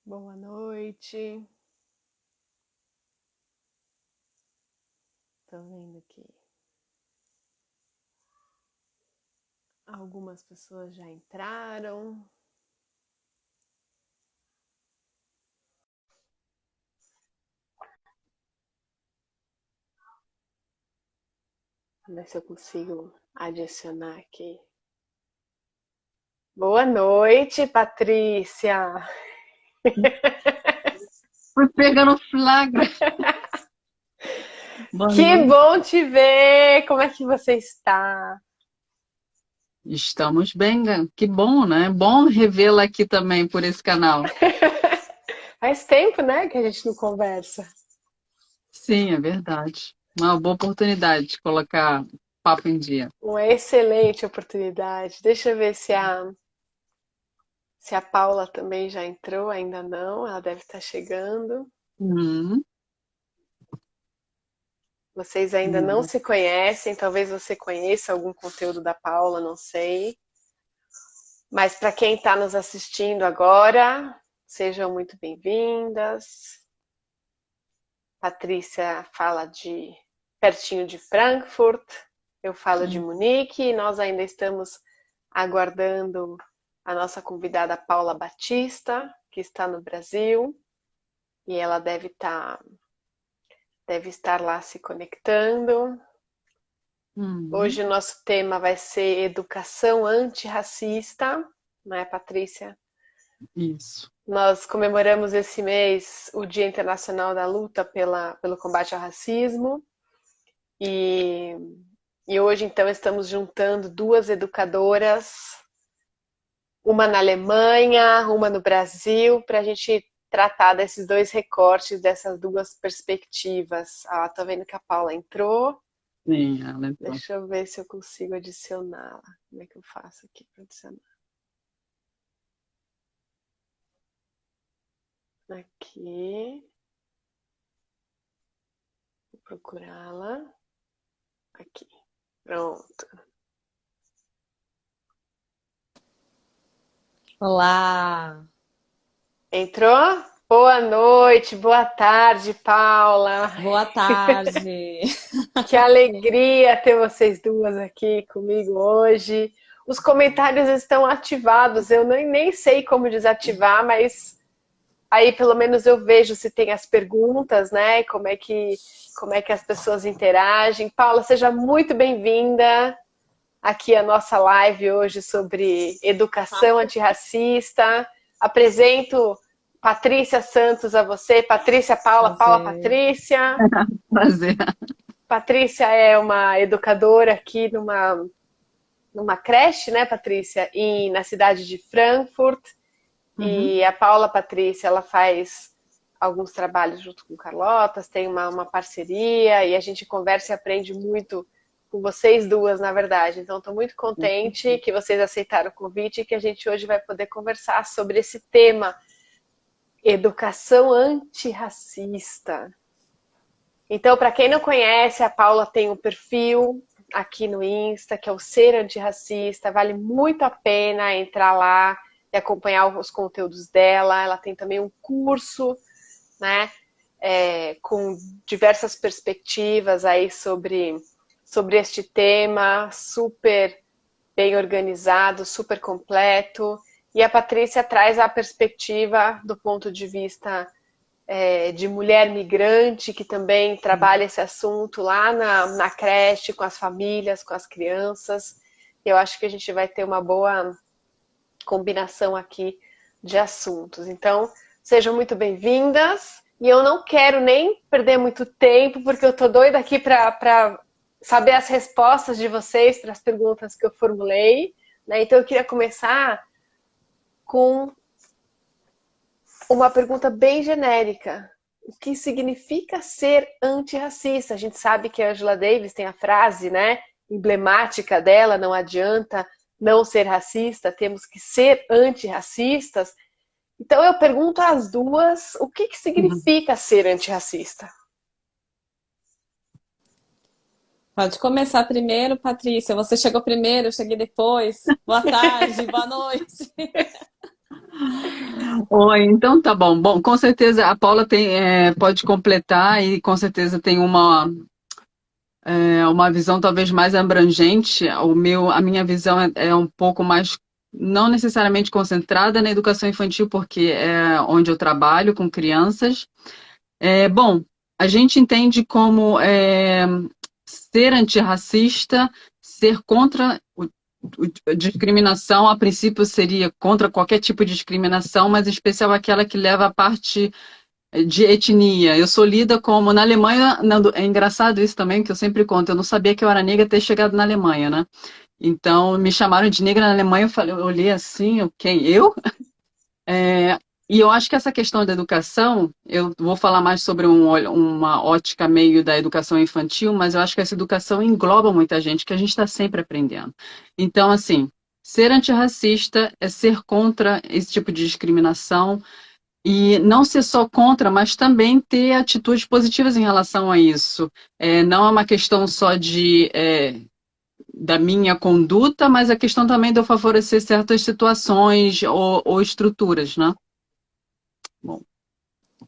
Boa noite. Tô vendo aqui. Algumas pessoas já entraram. Vamos ver se eu consigo adicionar aqui. Boa noite, Patrícia. Fui pegando flagra. Boa Que noite. bom te ver! Como é que você está? Estamos bem, né? Que bom, né? Bom revê-la aqui também por esse canal. Faz tempo, né, que a gente não conversa. Sim, é verdade. Uma boa oportunidade de colocar papo em dia. Uma excelente oportunidade. Deixa eu ver se a Paula também já entrou. Ainda não, ela deve estar chegando. Uhum. Vocês ainda não Uhum. se conhecem, talvez você conheça algum conteúdo da Paula, não sei. Mas para quem está nos assistindo agora, sejam muito bem-vindas. Patrícia fala de pertinho de Frankfurt, eu falo de Uhum. Munique, e nós ainda estamos aguardando a nossa convidada Paula Batista, que está no Brasil, e ela deve estar lá se conectando. Uhum. Hoje o nosso tema vai ser educação antirracista, não é, Patrícia? Isso. Nós comemoramos esse mês o Dia Internacional da Luta pelo combate ao racismo e, e hoje então estamos juntando duas educadoras, uma na Alemanha, uma no Brasil, para a gente tratar desses dois recortes, dessas duas perspectivas. Ah, tô vendo que a Paula entrou. Sim, ela entrou. Deixa eu ver se eu consigo adicioná-la. Como é que eu faço aqui para adicionar? Aqui, vou procurá-la. Aqui, pronto. Olá, Entrou? Boa noite, boa tarde, Paula. boa tarde. Que alegria ter vocês duas aqui comigo hoje. Os comentários estão ativados, eu nem sei como desativar, mas aí pelo menos eu vejo se tem as perguntas, né? Como é que as pessoas interagem. Paula, seja muito bem-vinda aqui à nossa live hoje sobre educação antirracista. Apresento Patrícia Santos a você, Patrícia Paula, Paula Prazer. Patrícia. Prazer. Patrícia é uma educadora aqui numa creche, né, Patrícia, na cidade de Frankfurt. Uhum. E a Paula Patrícia, ela faz alguns trabalhos junto com Carlotas, tem uma parceria e a gente conversa e aprende muito com vocês duas, na verdade. Então, estou muito contente que vocês aceitaram o convite e que a gente hoje vai poder conversar sobre esse tema, educação antirracista. Então, para quem não conhece, a Paula tem um perfil aqui no Insta, que é o Ser Antirracista. Vale muito a pena entrar lá e acompanhar os conteúdos dela. Ela tem também um curso, né, com diversas perspectivas aí sobre este tema, super bem organizado, super completo. E a Patrícia traz a perspectiva do ponto de vista de mulher migrante, que também trabalha esse assunto lá na creche, com as famílias, com as crianças. Eu acho que a gente vai ter uma boa combinação aqui de assuntos. Então, sejam muito bem-vindas. E eu não quero nem perder muito tempo, porque eu tô doida aqui para saber as respostas de vocês para as perguntas que eu formulei. Né? Então, eu queria começar com uma pergunta bem genérica. O que significa ser antirracista? A gente sabe que a Angela Davis tem a frase, né, emblemática dela, não adianta não ser racista, temos que ser antirracistas. Então eu pergunto às duas, o que Uhum. significa ser antirracista? Pode começar primeiro, Patrícia. Você chegou primeiro, eu cheguei depois. Boa tarde, boa noite. Oi, então tá bom. Bom, com certeza a Paula pode completar e com certeza tem uma visão talvez mais abrangente. A minha visão é um pouco mais, não necessariamente concentrada na educação infantil, porque é onde eu trabalho com crianças. Bom, a gente entende como ser antirracista, ser contra a discriminação, a princípio seria contra qualquer tipo de discriminação, mas em especial aquela que leva a parte de etnia. Eu sou lida como na Alemanha, é engraçado isso também, que eu sempre conto, eu não sabia que eu era negra até chegado na Alemanha, né? Então me chamaram de negra na Alemanha, eu olhei assim, quem? Eu? E eu acho que essa questão da educação, eu vou falar mais sobre uma ótica meio da educação infantil, mas eu acho que essa educação engloba muita gente, que a gente está sempre aprendendo. Então, assim, ser antirracista é ser contra esse tipo de discriminação e não ser só contra, mas também ter atitudes positivas em relação a isso. Não é uma questão só da minha conduta, mas a questão também de eu favorecer certas situações ou estruturas, né? Bom,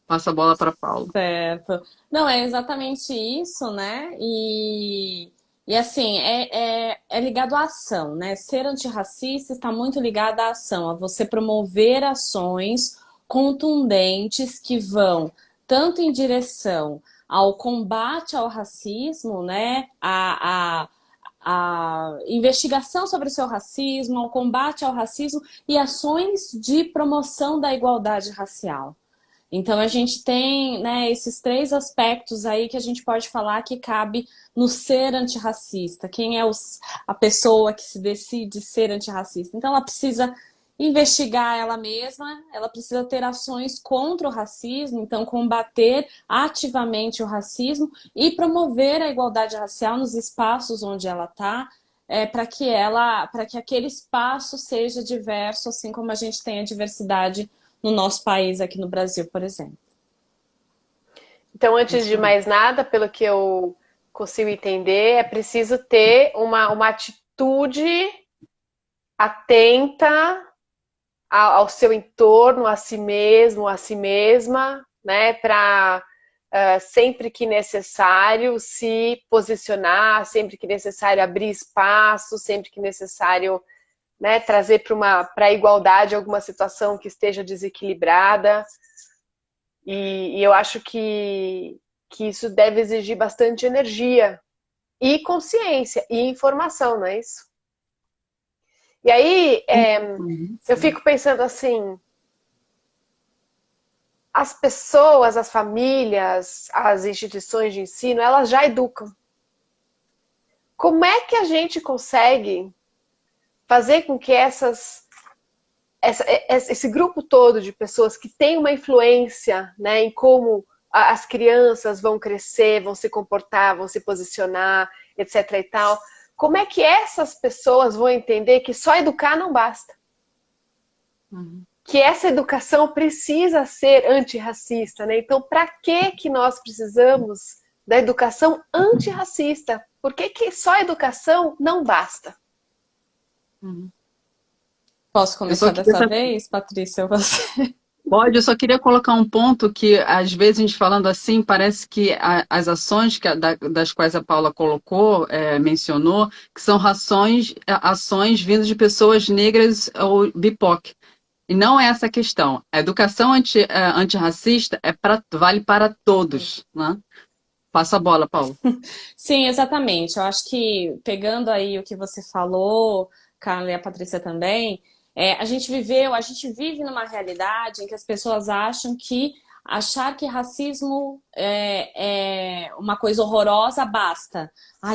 passa a bola para Paulo. Certo. Não, é exatamente isso, né? E assim, é ligado à ação, né? Ser antirracista está muito ligado à ação, a você promover ações contundentes que vão tanto em direção ao combate ao racismo, né? A investigação sobre o seu racismo, ao combate ao racismo e ações de promoção da igualdade racial. Então a gente tem, né, esses três aspectos aí que a gente pode falar que cabe no ser antirracista. Quem é a pessoa que se decide ser antirracista? Então ela precisa investigar ela mesma, ela precisa ter ações contra o racismo, então combater ativamente o racismo e promover a igualdade racial nos espaços onde ela está, para que aquele espaço seja diverso, assim como a gente tem a diversidade no nosso país, aqui no Brasil, por exemplo. Então, antes de mais nada, pelo que eu consigo entender, é preciso ter uma atitude atenta ao seu entorno, a si mesmo, a si mesma, né, para sempre que necessário se posicionar, sempre que necessário abrir espaço, sempre que necessário, né, trazer para a igualdade alguma situação que esteja desequilibrada. E eu acho que isso deve exigir bastante energia e consciência e informação, não é isso? E aí, eu fico pensando assim, as pessoas, as famílias, as instituições de ensino, elas já educam. Como é que a gente consegue fazer com que esse grupo todo de pessoas que tem uma influência, né, em como as crianças vão crescer, vão se comportar, vão se posicionar, etc. e tal, como é que essas pessoas vão entender que só educar não basta? Que essa educação precisa ser antirracista, né? Então, para que nós precisamos da educação antirracista? Por que só educação não basta? Posso começar dessa vez, Patrícia? Você? Pode, eu só queria colocar um ponto que, às vezes, a gente falando assim, parece que as ações das quais a Paula colocou, mencionou, que são ações vindas de pessoas negras ou BIPOC. E não é essa a questão. A educação antirracista vale para todos, né? Passa a bola, Paula. Sim, exatamente. Eu acho que, pegando aí o que você falou, Carla e a Patrícia também, a gente vive numa realidade em que as pessoas achar que racismo é uma coisa horrorosa basta.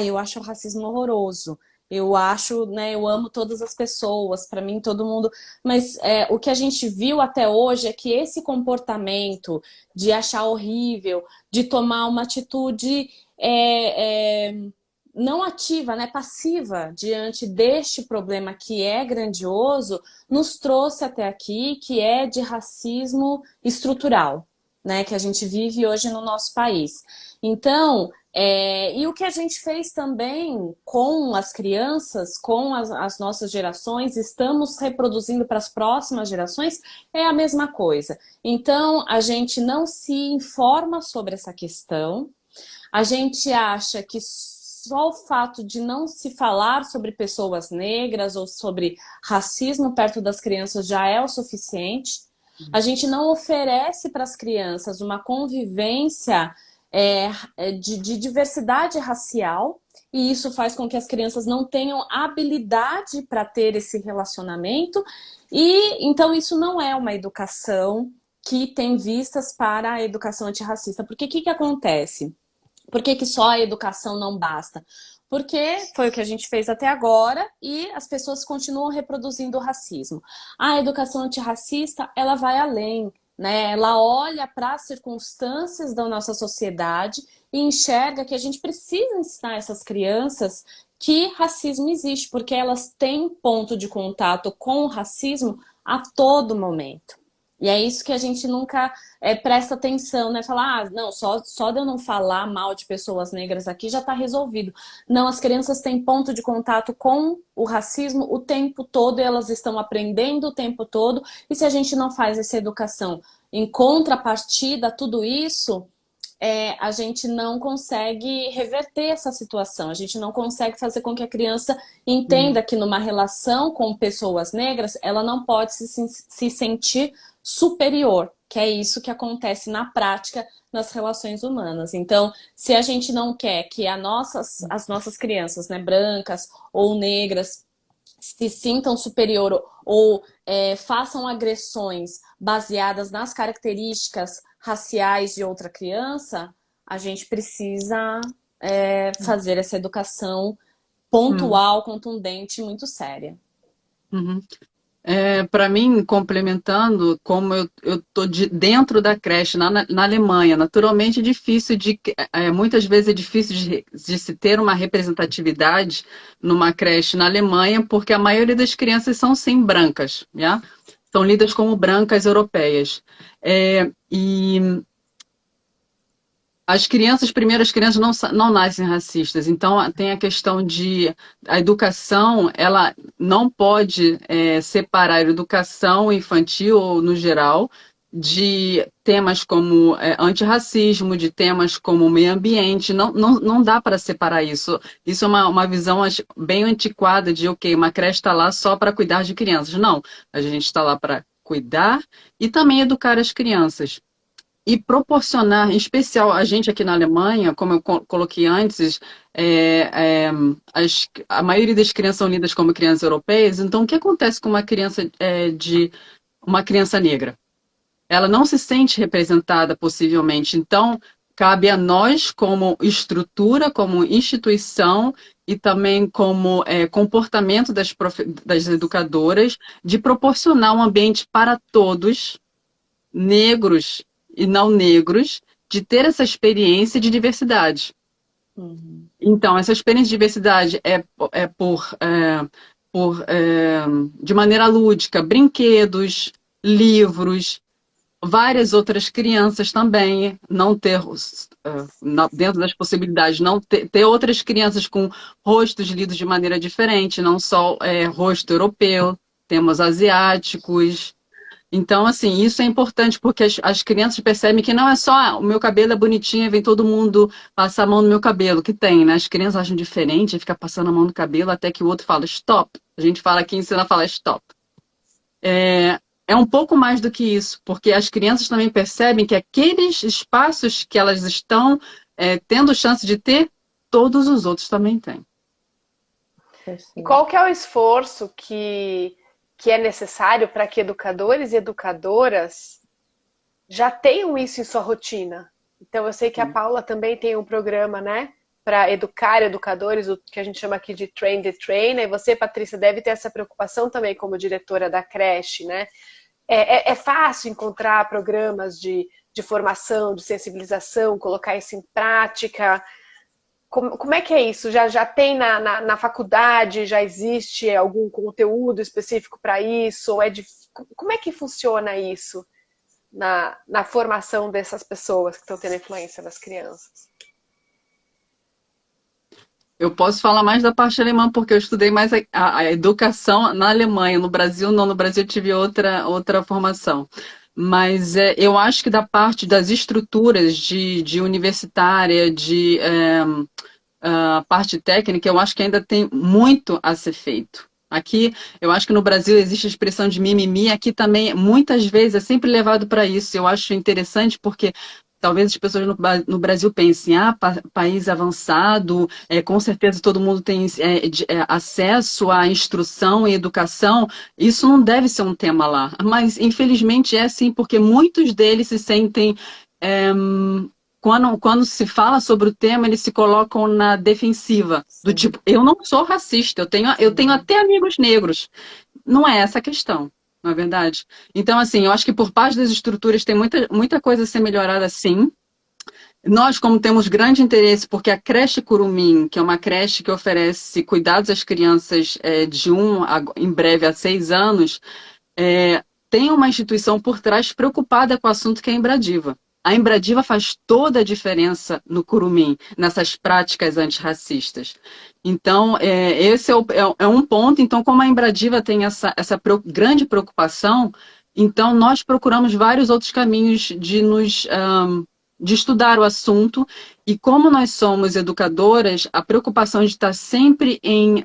Eu acho o racismo horroroso. Eu acho, né, eu amo todas as pessoas, para mim todo mundo. Mas o que a gente viu até hoje é que esse comportamento de achar horrível, de tomar uma atitude não ativa, né, passiva diante deste problema que é grandioso, nos trouxe até aqui, que é de racismo estrutural. né, que a gente vive hoje no nosso país. Então, e o que a gente fez também com as crianças, com as nossas gerações, estamos reproduzindo para as próximas gerações, é a mesma coisa. Então, a gente não se informa sobre essa questão, a gente acha que só o fato de não se falar sobre pessoas negras ou sobre racismo perto das crianças já é o suficiente. A gente não oferece para as crianças uma convivência de diversidade racial, e isso faz com que as crianças não tenham habilidade para ter esse relacionamento, e então isso não é uma educação que tem vistas para a educação antirracista. Porque o que acontece? Por que só a educação não basta? Porque foi o que a gente fez até agora e as pessoas continuam reproduzindo o racismo. A educação antirracista, ela vai além, né? Ela olha para as circunstâncias da nossa sociedade e enxerga que a gente precisa ensinar essas crianças que racismo existe, porque elas têm ponto de contato com o racismo a todo momento. E é isso que a gente nunca presta atenção, né? Falar, não, só de eu não falar mal de pessoas negras aqui já está resolvido. Não, as crianças têm ponto de contato com o racismo o tempo todo, e elas estão aprendendo o tempo todo. E se a gente não faz essa educação em contrapartida a tudo isso, a gente não consegue reverter essa situação. A gente não consegue fazer com que a criança entenda que numa relação com pessoas negras, ela não pode se sentir superior, que é isso que acontece na prática nas relações humanas. Então, se a gente não quer que as nossas crianças, né, brancas ou negras, se sintam superior ou façam agressões baseadas nas características raciais de outra criança, a gente precisa fazer essa educação pontual, contundente e muito séria. Uhum. Para mim, complementando, como eu estou dentro da creche na Alemanha, naturalmente é difícil muitas vezes é difícil de se ter uma representatividade numa creche na Alemanha, porque a maioria das crianças são sim brancas, né? São lidas como brancas europeias. E as primeiras crianças não nascem racistas, então tem a questão a educação, ela não pode separar a educação infantil ou no geral de temas como antirracismo, de temas como meio ambiente, não dá para separar isso. Isso é uma visão bem antiquada de, uma creche está lá só para cuidar de crianças. Não, a gente está lá para cuidar e também educar as crianças. E proporcionar, em especial a gente aqui na Alemanha, como eu coloquei antes, a maioria das crianças são lidas como crianças europeias. Então, o que acontece com uma criança uma criança negra? Ela não se sente representada, possivelmente. Então, cabe a nós, como estrutura, como instituição e também como comportamento das educadoras, de proporcionar um ambiente para todos, negros e não negros, de ter essa experiência de diversidade. Uhum. Então, essa experiência de diversidade de maneira lúdica, brinquedos, livros, várias outras crianças também, não ter, dentro das possibilidades, não ter outras crianças com rostos lidos de maneira diferente, não só rosto europeu, temos asiáticos. Então, assim, isso é importante porque as crianças percebem que não é só o meu cabelo é bonitinho e vem todo mundo passar a mão no meu cabelo, que tem, né? As crianças acham diferente, fica passando a mão no cabelo até que o outro fala stop. A gente fala aqui, ensina a falar stop. É um pouco mais do que isso, porque as crianças também percebem que aqueles espaços que elas estão tendo chance de ter, todos os outros também têm. E qual que é o esforço que é necessário para que educadores e educadoras já tenham isso em sua rotina? Então, eu sei que a Paula também tem um programa, né, para educar educadores, o que a gente chama aqui de Train the Trainer, e você, Patrícia, deve ter essa preocupação também como diretora da creche, né? É fácil encontrar programas de formação, de sensibilização, colocar isso em prática? Como é que é isso? Já tem na faculdade, já existe algum conteúdo específico para isso? Como é que funciona isso? na formação dessas pessoas que estão tendo influência nas crianças? Eu posso falar mais da parte alemã, porque eu estudei mais a educação na Alemanha. No Brasil, não. No Brasil eu tive outra formação. Mas eu acho que da parte das estruturas de universitária, parte técnica, eu acho que ainda tem muito a ser feito. Aqui, eu acho que no Brasil existe a expressão de mimimi, aqui também, muitas vezes, é sempre levado para isso. Eu acho interessante porque talvez as pessoas no Brasil pensem, país avançado, com certeza todo mundo tem acesso à instrução e educação, isso não deve ser um tema lá. Mas, infelizmente, é sim, porque muitos deles se sentem... Quando se fala sobre o tema, eles se colocam na defensiva, do tipo, eu não sou racista, eu tenho até amigos negros. Não é essa a questão, não é verdade? Então, assim, eu acho que por parte das estruturas tem muita coisa a ser melhorada, sim. Nós, como temos grande interesse, porque a creche Curumim, que é uma creche que oferece cuidados às crianças em breve, a 6 anos, tem uma instituição por trás preocupada com o assunto que é a Embradiva. A Embradiva faz toda a diferença no Curumim, nessas práticas antirracistas. Então, esse é um ponto. Então, como a Embradiva tem essa grande preocupação, então nós procuramos vários outros caminhos de estudar o assunto. E como nós somos educadoras, a preocupação de estar sempre em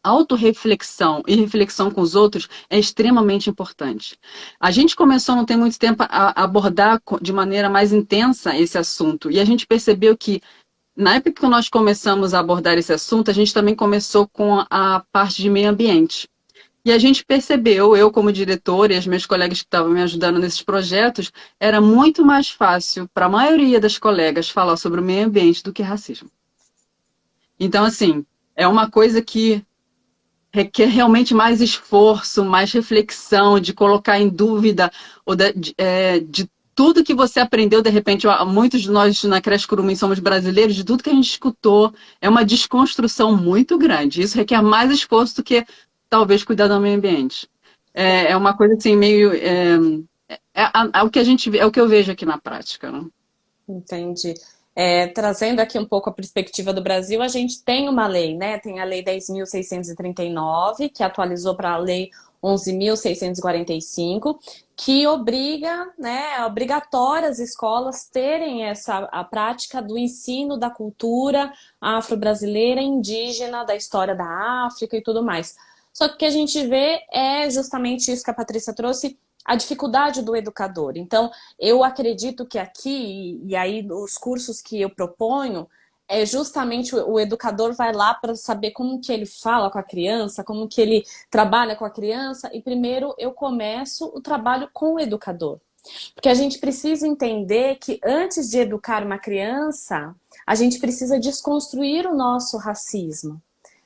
autorreflexão e reflexão com os outros é extremamente importante. A gente começou, não tem muito tempo, a abordar de maneira mais intensa esse assunto. E a gente percebeu que, na época que nós começamos a abordar esse assunto, a gente também começou com a parte de meio ambiente. E a gente percebeu, eu como diretora e as minhas colegas que estavam me ajudando nesses projetos, era muito mais fácil para a maioria das colegas falar sobre o meio ambiente do que racismo. Então, assim, é uma coisa que requer realmente mais esforço, mais reflexão, de colocar em dúvida de tudo que você aprendeu, de repente, muitos de nós na Creche Curumim somos brasileiros, de tudo que a gente escutou, é uma desconstrução muito grande. Isso requer mais esforço do que, talvez, cuidar do meio ambiente. É uma coisa assim, meio... o que a gente vê, é o que eu vejo aqui na prática, né? Entendi. Trazendo aqui um pouco a perspectiva do Brasil, a gente tem uma lei, né? Tem a Lei 10.639, que atualizou para a Lei 11.645, que obriga, né, é obrigatório as escolas terem a prática do ensino da cultura afro-brasileira, indígena, da história da África e tudo mais. Só que o que a gente vê é justamente isso que a Patrícia trouxe, a dificuldade do educador. Então, eu acredito que aqui, e aí os cursos que eu proponho, justamente o educador vai lá para saber como que ele fala com a criança, como que ele trabalha com a criança, e primeiro eu começo o trabalho com o educador. Porque a gente precisa entender que antes de educar uma criança, a gente precisa desconstruir o nosso racismo,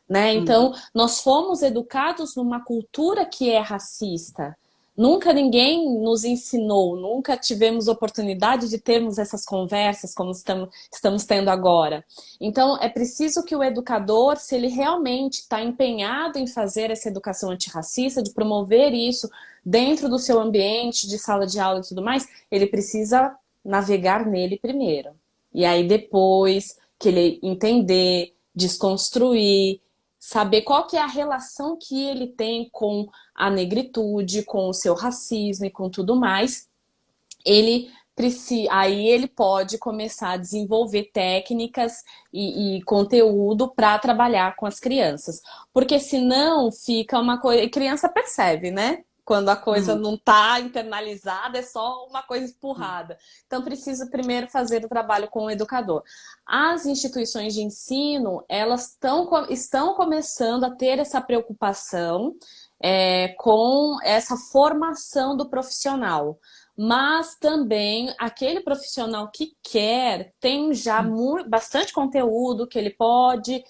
né? Então, nós fomos educados numa cultura que é racista. Nunca ninguém nos ensinou, nunca tivemos oportunidade de termos essas conversas como estamos tendo agora. Então, é preciso que o educador, se ele realmente está empenhado em fazer essa educação antirracista, de promover isso dentro do seu ambiente, de sala de aula e tudo mais, ele precisa navegar nele primeiro. E aí depois que ele entender, desconstruir, saber qual que é a relação que ele tem com a negritude, com o seu racismo e com tudo mais, aí ele pode começar a desenvolver técnicas e conteúdo para trabalhar com as crianças. Porque senão fica uma coisa... E criança percebe, né? Quando a coisa não está internalizada, é só uma coisa empurrada. Então, preciso primeiro fazer o trabalho com o educador. As instituições de ensino, elas estão começando a ter essa preocupação com essa formação do profissional. Mas também aquele profissional que quer tem já bastante conteúdo que ele pode...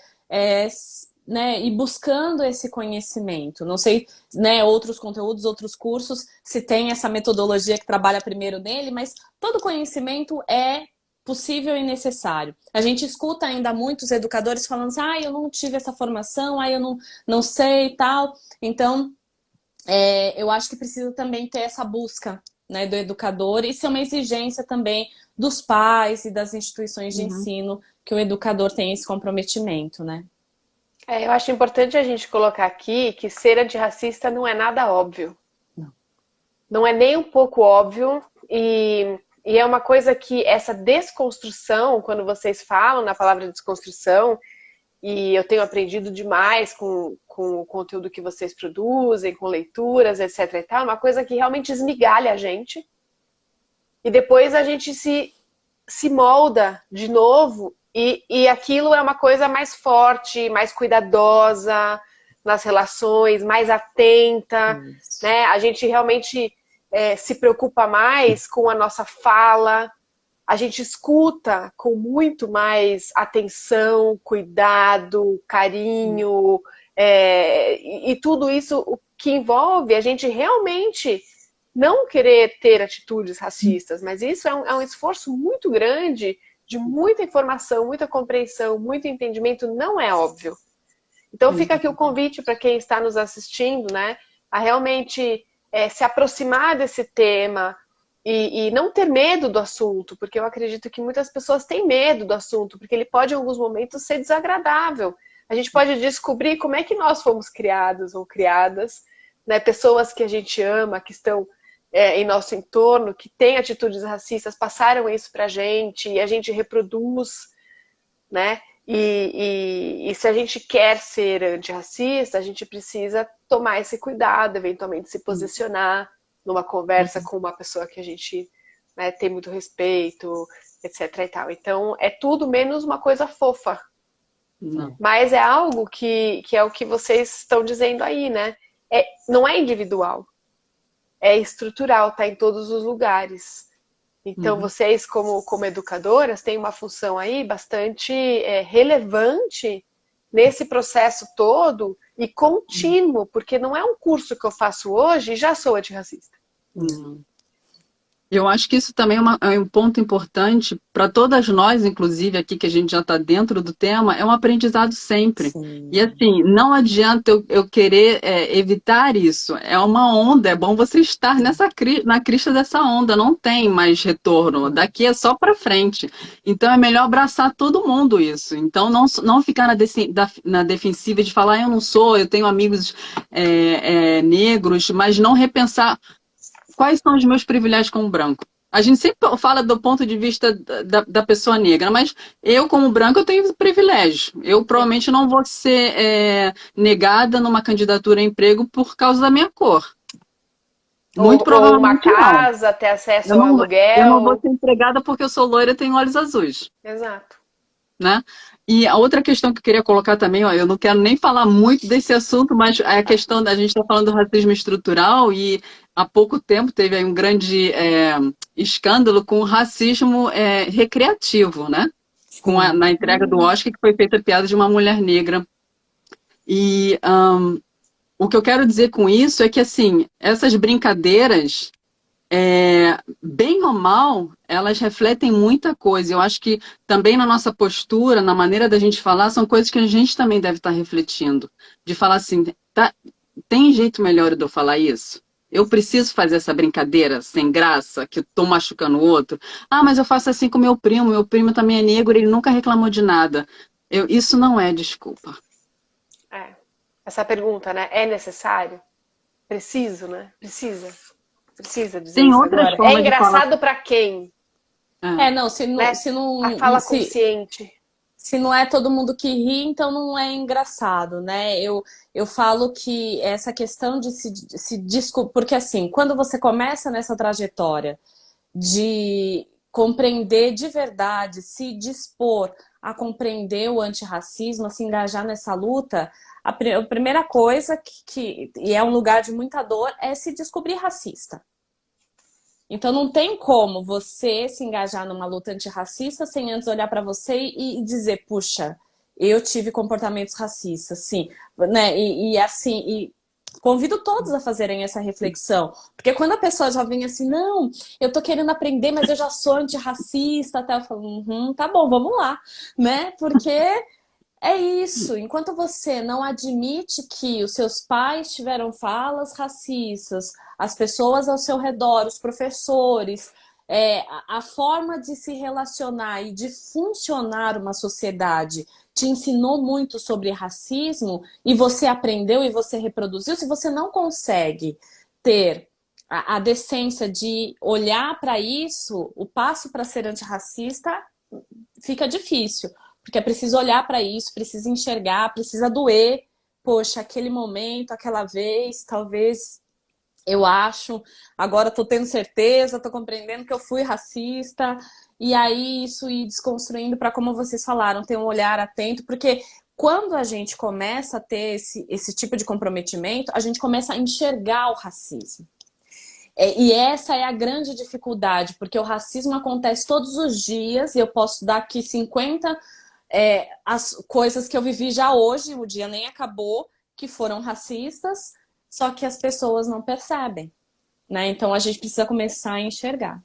né, e buscando esse conhecimento. Não sei, né, outros conteúdos, outros cursos, se tem essa metodologia que trabalha primeiro nele, mas todo conhecimento é possível e necessário. A gente escuta ainda muitos educadores falando assim, eu não tive essa formação, eu não sei e tal. Então, eu acho que precisa também ter essa busca, né, do educador. Isso é uma exigência também dos pais e das instituições de ensino, que o educador tem esse comprometimento, né? Eu acho importante a gente colocar aqui que ser antirracista não é nada óbvio. Não é nem um pouco óbvio e é uma coisa que essa desconstrução, quando vocês falam na palavra desconstrução, e eu tenho aprendido demais com o conteúdo que vocês produzem, com leituras, etc e tal, é uma coisa que realmente esmigalha a gente e depois a gente se molda de novo e aquilo é uma coisa mais forte, mais cuidadosa nas relações, mais atenta, né? A gente realmente se preocupa mais com a nossa fala, a gente escuta com muito mais atenção, cuidado, carinho, e tudo isso que envolve a gente realmente não querer ter atitudes racistas, mas isso é um esforço muito grande, de muita informação, muita compreensão, muito entendimento, não é óbvio. Então fica aqui o convite para quem está nos assistindo, né, a realmente se aproximar desse tema e não ter medo do assunto, porque eu acredito que muitas pessoas têm medo do assunto, porque ele pode em alguns momentos ser desagradável. A gente pode descobrir como é que nós fomos criados ou criadas, né, pessoas que a gente ama, que estão em nosso entorno, que têm atitudes racistas, passaram isso pra gente e a gente reproduz, né? E se a gente quer ser antirracista, a gente precisa tomar esse cuidado, eventualmente se posicionar numa conversa com uma pessoa que a gente, né, tem muito respeito, etc e tal. Então, é tudo menos uma coisa fofa. Não. Mas é algo que é o que vocês estão dizendo aí, né? Não é individual. É estrutural, está em todos os lugares. Então, vocês, como educadoras, têm uma função aí bastante relevante nesse processo todo e contínuo, porque não é um curso que eu faço hoje e já sou antirracista. Eu acho que isso também é um ponto importante para todas nós, inclusive aqui que a gente já está dentro do tema, é um aprendizado sempre. Sim. E assim, não adianta eu querer evitar isso. É uma onda, é bom você estar na crista dessa onda, não tem mais retorno. Daqui é só para frente. Então é melhor abraçar todo mundo isso. Então não ficar na defensiva de falar, eu não sou, eu tenho amigos negros, mas não repensar quais são os meus privilégios como branco. A gente sempre fala do ponto de vista da pessoa negra, mas eu, como branco, eu tenho privilégio. Eu provavelmente não vou ser negada numa candidatura a emprego por causa da minha cor. Muito provavelmente ou uma casa, não. Ter acesso ao aluguel. Eu não vou ser empregada porque eu sou loira e tenho olhos azuis. Exato. Né? E a outra questão que eu queria colocar também, ó, eu não quero nem falar muito desse assunto, mas é a questão da gente está falando do racismo estrutural e há pouco tempo teve aí um grande escândalo com o racismo recreativo, né? Na entrega do Oscar, que foi feita a piada de uma mulher negra. E o que eu quero dizer com isso é que, assim, essas brincadeiras, bem ou mal, elas refletem muita coisa. Eu acho que também na nossa postura, na maneira da gente falar, são coisas que a gente também deve estar refletindo. De falar assim, tem jeito melhor de eu falar isso? Eu preciso fazer essa brincadeira sem graça, que eu tô machucando o outro? Ah, mas eu faço assim com meu primo também é negro, ele nunca reclamou de nada. Isso não é desculpa. Essa pergunta, né? É necessário? Preciso, né? Precisa dizer tem isso outras agora. É engraçado para quem? Se não... A fala consciente. Se não é todo mundo que ri, então não é engraçado, né? Eu falo que essa questão de se desculpar... Porque assim, quando você começa nessa trajetória de compreender de verdade, se dispor a compreender o antirracismo, a se engajar nessa luta, a primeira coisa e é um lugar de muita dor, é se descobrir racista. Então não tem como você se engajar numa luta antirracista sem antes olhar para você e dizer, puxa, eu tive comportamentos racistas, sim, né? E convido todos a fazerem essa reflexão, porque quando a pessoa já vem assim, não, eu tô querendo aprender, mas eu já sou antirracista, até eu falo, tá bom, vamos lá, né? Porque É isso. Enquanto você não admite que os seus pais tiveram falas racistas, as pessoas ao seu redor, os professores, a forma de se relacionar e de funcionar uma sociedade te ensinou muito sobre racismo e você aprendeu e você reproduziu, se você não consegue ter a decência de olhar para isso, o passo para ser antirracista fica difícil. Porque é preciso olhar para isso, precisa enxergar, precisa doer. Poxa, aquele momento, aquela vez, talvez eu acho, agora estou tendo certeza, estou compreendendo que eu fui racista. E aí isso ir desconstruindo para, como vocês falaram, ter um olhar atento, porque quando a gente começa a ter esse tipo de comprometimento, a gente começa a enxergar o racismo. E essa é a grande dificuldade, porque o racismo acontece todos os dias, e eu posso dar aqui 50 as coisas que eu vivi já hoje, o dia nem acabou, que foram racistas, só que as pessoas não percebem, né? Então a gente precisa começar a enxergar.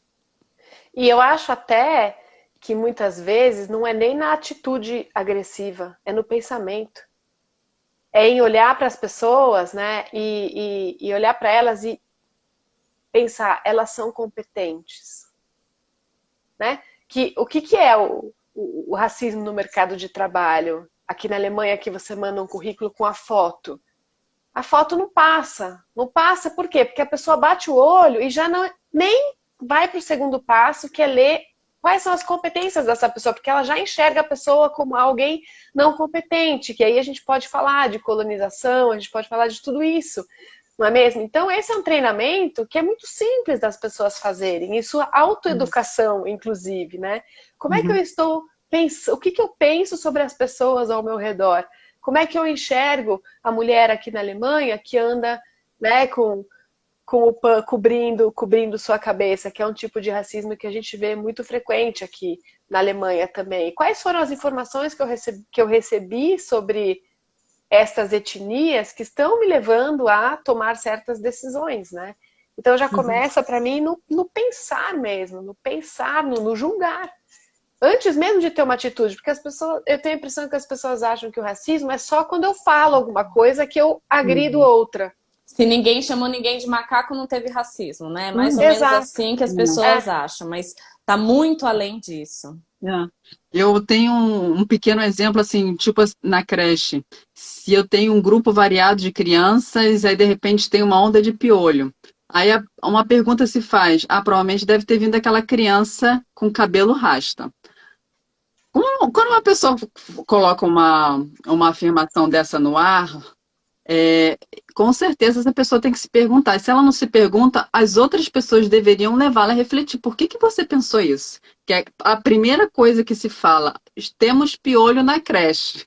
E eu acho até que muitas vezes não é nem na atitude agressiva, é no pensamento. É em olhar para as pessoas, né? E olhar para elas e pensar, elas são competentes, né? O que é o racismo no mercado de trabalho? Aqui na Alemanha, que você manda um currículo com a foto. A foto não passa. Não passa por quê? Porque a pessoa bate o olho e já não, nem vai para o segundo passo, que é ler quais são as competências dessa pessoa, porque ela já enxerga a pessoa como alguém não competente, que aí a gente pode falar de colonização, a gente pode falar de tudo isso, não é mesmo? Então esse é um treinamento que é muito simples das pessoas fazerem, isso é autoeducação, inclusive, né? Como é que eu estou pensando, o que eu penso sobre as pessoas ao meu redor? Como é que eu enxergo a mulher aqui na Alemanha que anda, né, com o pano cobrindo sua cabeça, que é um tipo de racismo que a gente vê muito frequente aqui na Alemanha também. Quais foram as informações que eu recebi sobre estas etnias que estão me levando a tomar certas decisões, né? Então já começa para mim no pensar mesmo, no pensar, no julgar. Antes mesmo de ter uma atitude, porque as pessoas, eu tenho a impressão que as pessoas acham que o racismo é só quando eu falo alguma coisa que eu agrido outra. Se ninguém chamou ninguém de macaco, não teve racismo, né? Mais ou menos Exato. assim que as pessoas acham, mas tá muito além disso. Eu tenho um pequeno exemplo, assim, tipo na creche. Se eu tenho um grupo variado de crianças, aí de repente tem uma onda de piolho. Aí uma pergunta se faz, provavelmente deve ter vindo aquela criança com cabelo rasta. Quando uma pessoa coloca uma afirmação dessa no ar, com certeza essa pessoa tem que se perguntar. E se ela não se pergunta, as outras pessoas deveriam levá-la a refletir. Por que você pensou isso? Que é a primeira coisa que se fala, temos piolho na creche.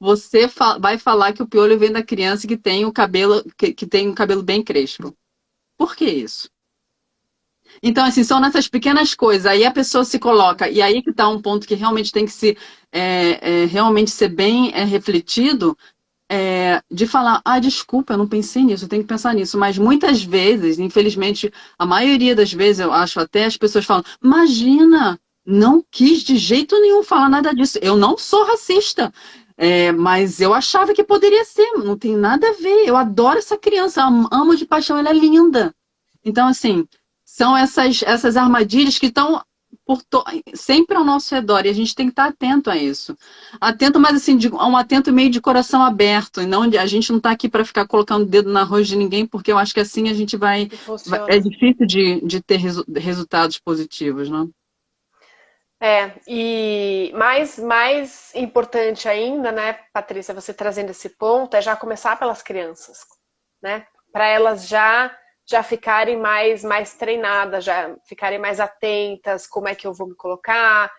Você vai falar que o piolho vem da criança que tem o cabelo, que tem um cabelo bem crespo. Por que isso? Então, assim, são nessas pequenas coisas. Aí a pessoa se coloca, e aí que está um ponto que realmente tem que se realmente ser bem refletido, de falar, desculpa, eu não pensei nisso, eu tenho que pensar nisso. Mas muitas vezes, infelizmente, a maioria das vezes, eu acho até as pessoas falam, imagina, não quis de jeito nenhum falar nada disso. Eu não sou racista, mas eu achava que poderia ser, não tem nada a ver. Eu adoro essa criança, amo de paixão, ela é linda. Então, assim, são essas armadilhas que estão sempre ao nosso redor, e a gente tem que estar atento a isso. Atento, mas assim, um atento meio de coração aberto, e não, a gente não está aqui para ficar colocando o dedo no arroz de ninguém, porque eu acho que assim a gente é difícil de ter resultados positivos, não? E mais importante ainda, né, Patrícia, você trazendo esse ponto, é já começar pelas crianças, né? Para elas já ficarem mais treinadas, já ficarem mais atentas, como é que eu vou me colocar,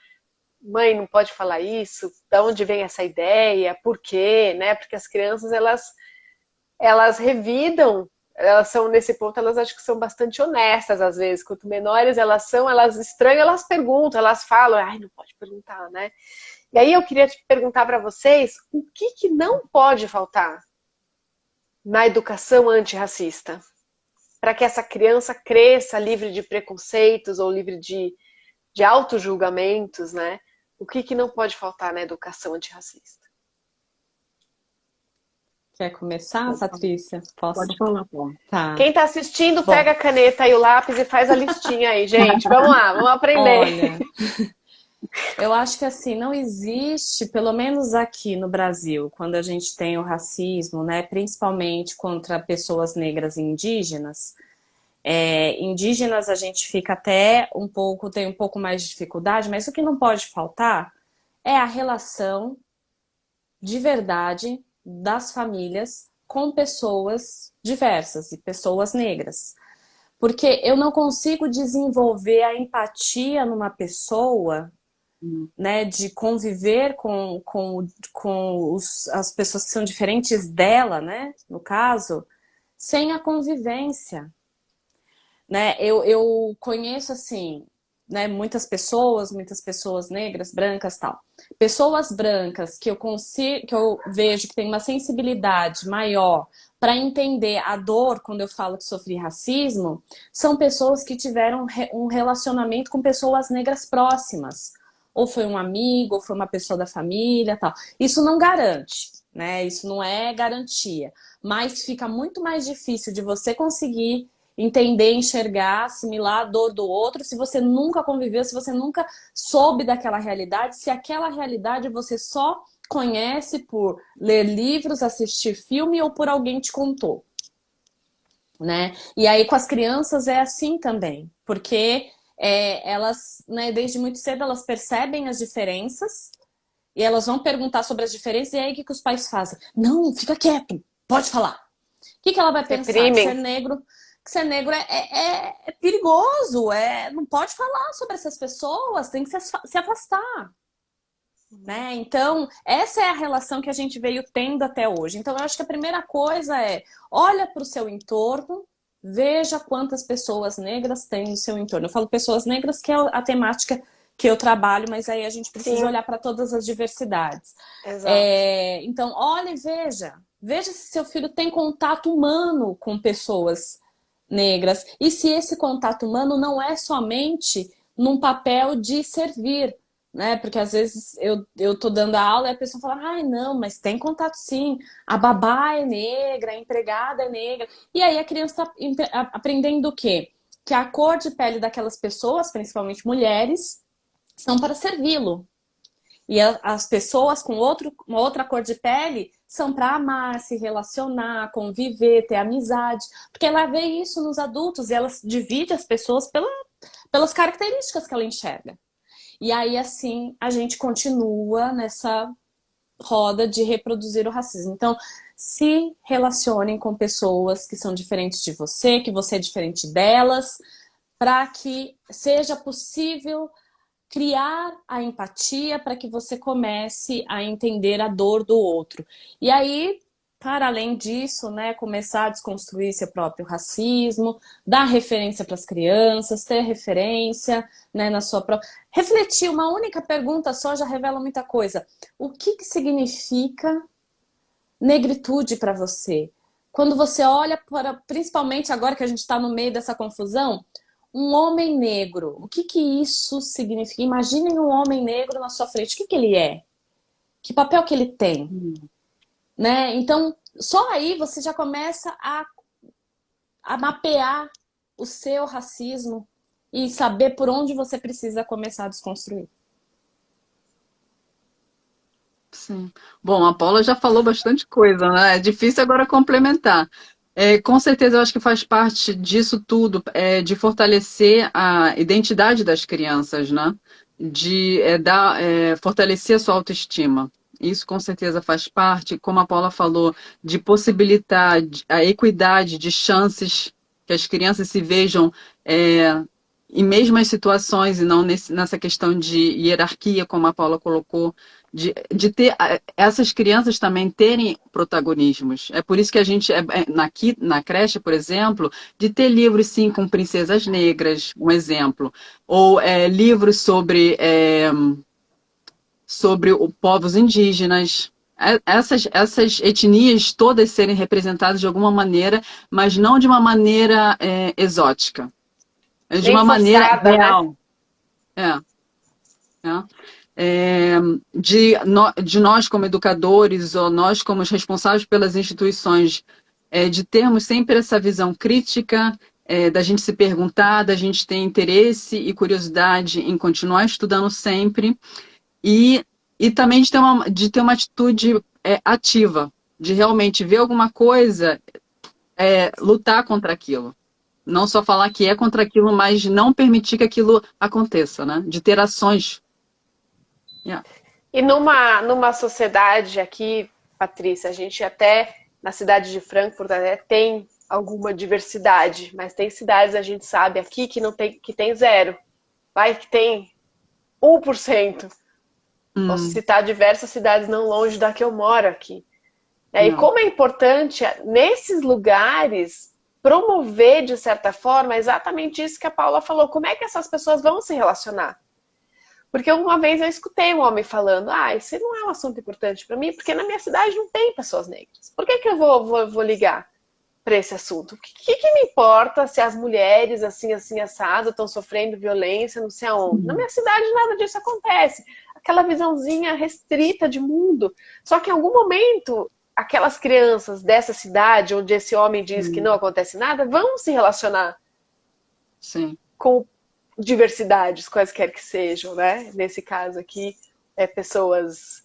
mãe, não pode falar isso, de onde vem essa ideia, por quê, né? Porque as crianças, elas revidam, elas são, nesse ponto, elas acho que são bastante honestas, às vezes, quanto menores elas são, elas estranham, elas perguntam, elas falam, não pode perguntar, né? E aí eu queria te perguntar para vocês, o que não pode faltar na educação antirracista? Para que essa criança cresça livre de preconceitos ou livre de auto-julgamentos, né? O que não pode faltar na educação antirracista? Quer começar, Patrícia? Posso? Pode falar, Paula. Tá. Quem está assistindo, pega a caneta e o lápis e faz a listinha aí, gente. Vamos lá, vamos aprender. Olha, eu acho que assim, não existe, pelo menos aqui no Brasil, quando a gente tem o racismo, né, principalmente contra pessoas negras e indígenas, indígenas a gente fica até tem um pouco mais de dificuldade, mas o que não pode faltar é a relação de verdade das famílias com pessoas diversas e pessoas negras. Porque eu não consigo desenvolver a empatia numa pessoa, né, de conviver com as pessoas que são diferentes dela, né, no caso, sem a convivência. Né? Eu conheço, assim, né, muitas pessoas negras, brancas, tal. Pessoas brancas que eu vejo que tem uma sensibilidade maior para entender a dor quando eu falo que sofri racismo, são pessoas que tiveram um relacionamento com pessoas negras próximas. Ou foi um amigo, ou foi uma pessoa da família, tal. Isso não garante, né? Isso não é garantia. Mas fica muito mais difícil de você conseguir entender, enxergar, assimilar a dor do outro, se você nunca conviveu, se você nunca soube daquela realidade, se aquela realidade você só conhece por ler livros, assistir filme ou por alguém te contou, né? E aí com as crianças é assim também, porque elas, né, desde muito cedo elas percebem as diferenças e elas vão perguntar sobre as diferenças e aí o que os pais fazem? Não, fica quieto, pode falar. O que ela vai pensar? Que ser negro é perigoso, não pode falar sobre essas pessoas, tem que se afastar. Né? Então, essa é a relação que a gente veio tendo até hoje. Então, eu acho que a primeira coisa olha para o seu entorno, veja quantas pessoas negras tem no seu entorno. Eu falo pessoas negras, que é a temática que eu trabalho, mas aí a gente precisa olhar para todas as diversidades. Exato. Então, olha e veja. Veja se seu filho tem contato humano com pessoas negras. E se esse contato humano não é somente num papel de servir, né? Porque às vezes eu tô dando a aula e a pessoa fala, ai não, mas tem contato sim, a babá é negra, a empregada é negra. E aí a criança está aprendendo o quê? Que a cor de pele daquelas pessoas, principalmente mulheres, são para servi-lo. E as pessoas com uma outra cor de pele são para amar, se relacionar, conviver, ter amizade. Porque ela vê isso nos adultos e ela divide as pessoas pelas características que ela enxerga. E aí, assim, a gente continua nessa roda de reproduzir o racismo. Então, se relacionem com pessoas que são diferentes de você, que você é diferente delas, para que seja possível criar a empatia para que você comece a entender a dor do outro. E aí, para além disso, né, começar a desconstruir seu próprio racismo, dar referência para as crianças, ter referência, né, na sua própria... Refletir, uma única pergunta só já revela muita coisa. O que significa negritude para você? Quando você olha para, principalmente agora que a gente está no meio dessa confusão, um homem negro, o que isso significa? Imaginem um homem negro na sua frente, o que ele é? Que papel que ele tem? Né? Então, só aí você já começa a mapear o seu racismo e saber por onde você precisa começar a desconstruir. Sim. Bom, a Paula já falou bastante coisa, né? É difícil agora complementar. Com certeza, eu acho que faz parte disso tudo, de fortalecer a identidade das crianças, né? De fortalecer a sua autoestima. Isso com certeza faz parte, como a Paula falou, de possibilitar a equidade de chances que as crianças se vejam em mesmas situações e não nessa questão de hierarquia, como a Paula colocou, de ter essas crianças também terem protagonismos. É por isso que a gente, aqui na creche, por exemplo, de ter livros, sim, com princesas negras, um exemplo. Ou livros sobre povos indígenas. Essas etnias todas serem representadas de alguma maneira, mas não de uma maneira exótica. De uma maneira real. Né? de nós como educadores ou nós como os responsáveis pelas instituições, de termos sempre essa visão crítica, da gente se perguntar, da gente ter interesse e curiosidade em continuar estudando sempre e também de ter uma atitude ativa, de realmente ver alguma coisa, lutar contra aquilo. Não só falar que é contra aquilo, mas não permitir que aquilo aconteça, né? De ter ações. Yeah. E numa sociedade aqui, Patrícia, a gente até, na cidade de Frankfurt, até tem alguma diversidade, mas tem cidades, a gente sabe aqui, que tem zero. Vai que tem 1%. Posso citar diversas cidades não longe da que eu moro aqui. E como é importante, nesses lugares, promover, de certa forma, exatamente isso que a Paula falou. Como é que essas pessoas vão se relacionar? Porque uma vez eu escutei um homem falando, isso não é um assunto importante para mim, porque na minha cidade não tem pessoas negras. Por que eu vou ligar para esse assunto? O que me importa se as mulheres, assim, assado, estão sofrendo violência, não sei aonde? Na minha cidade nada disso acontece. Aquela visãozinha restrita de mundo. Só que em algum momento, aquelas crianças dessa cidade, onde esse homem diz que não acontece nada, vão se relacionar com diversidades, quaisquer que sejam, né? Nesse caso aqui, pessoas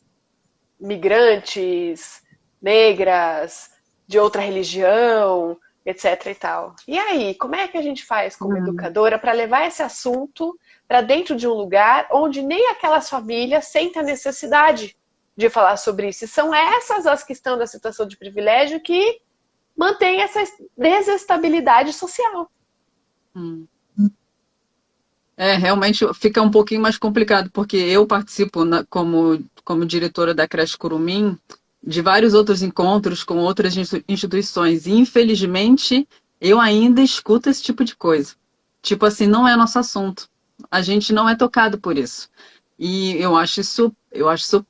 migrantes, negras, de outra religião, etc e tal. E aí, como é que a gente faz como educadora para levar esse assunto para dentro de um lugar onde nem aquelas famílias sentem a necessidade de falar sobre isso? E são essas as que estão na situação de privilégio que mantêm essa desestabilidade social. Realmente fica um pouquinho mais complicado, porque eu participo como diretora da Creche Curumim de vários outros encontros com outras instituições. E, infelizmente, eu ainda escuto esse tipo de coisa. Tipo assim, não é nosso assunto. A gente não é tocado por isso. E eu acho isso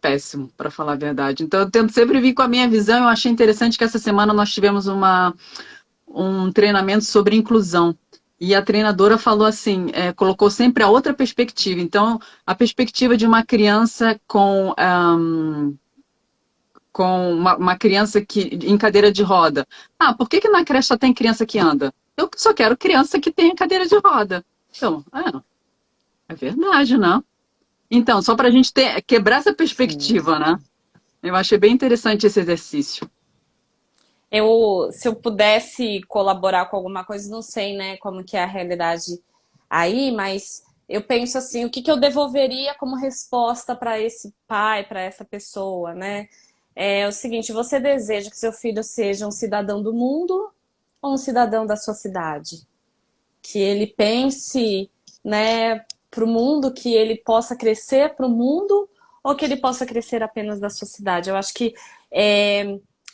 péssimo, para falar a verdade. Então, eu tento sempre vir com a minha visão. Eu achei interessante que essa semana nós tivemos um treinamento sobre inclusão. E a treinadora falou assim, colocou sempre a outra perspectiva. Então, a perspectiva de uma criança com uma criança em cadeira de roda. Por que na creche só tem criança que anda? Eu só quero criança que tenha cadeira de roda. Então, é verdade, né? Então, só para a gente quebrar essa perspectiva, né? Eu achei bem interessante esse exercício. Se eu pudesse colaborar com alguma coisa, não sei, né, como que é a realidade aí, mas eu penso assim, o que eu devolveria como resposta para esse pai, para essa pessoa, né? É o seguinte, você deseja que seu filho seja um cidadão do mundo ou um cidadão da sua cidade? Que ele pense, né, para o mundo, que ele possa crescer para o mundo ou que ele possa crescer apenas da sua cidade? Eu acho que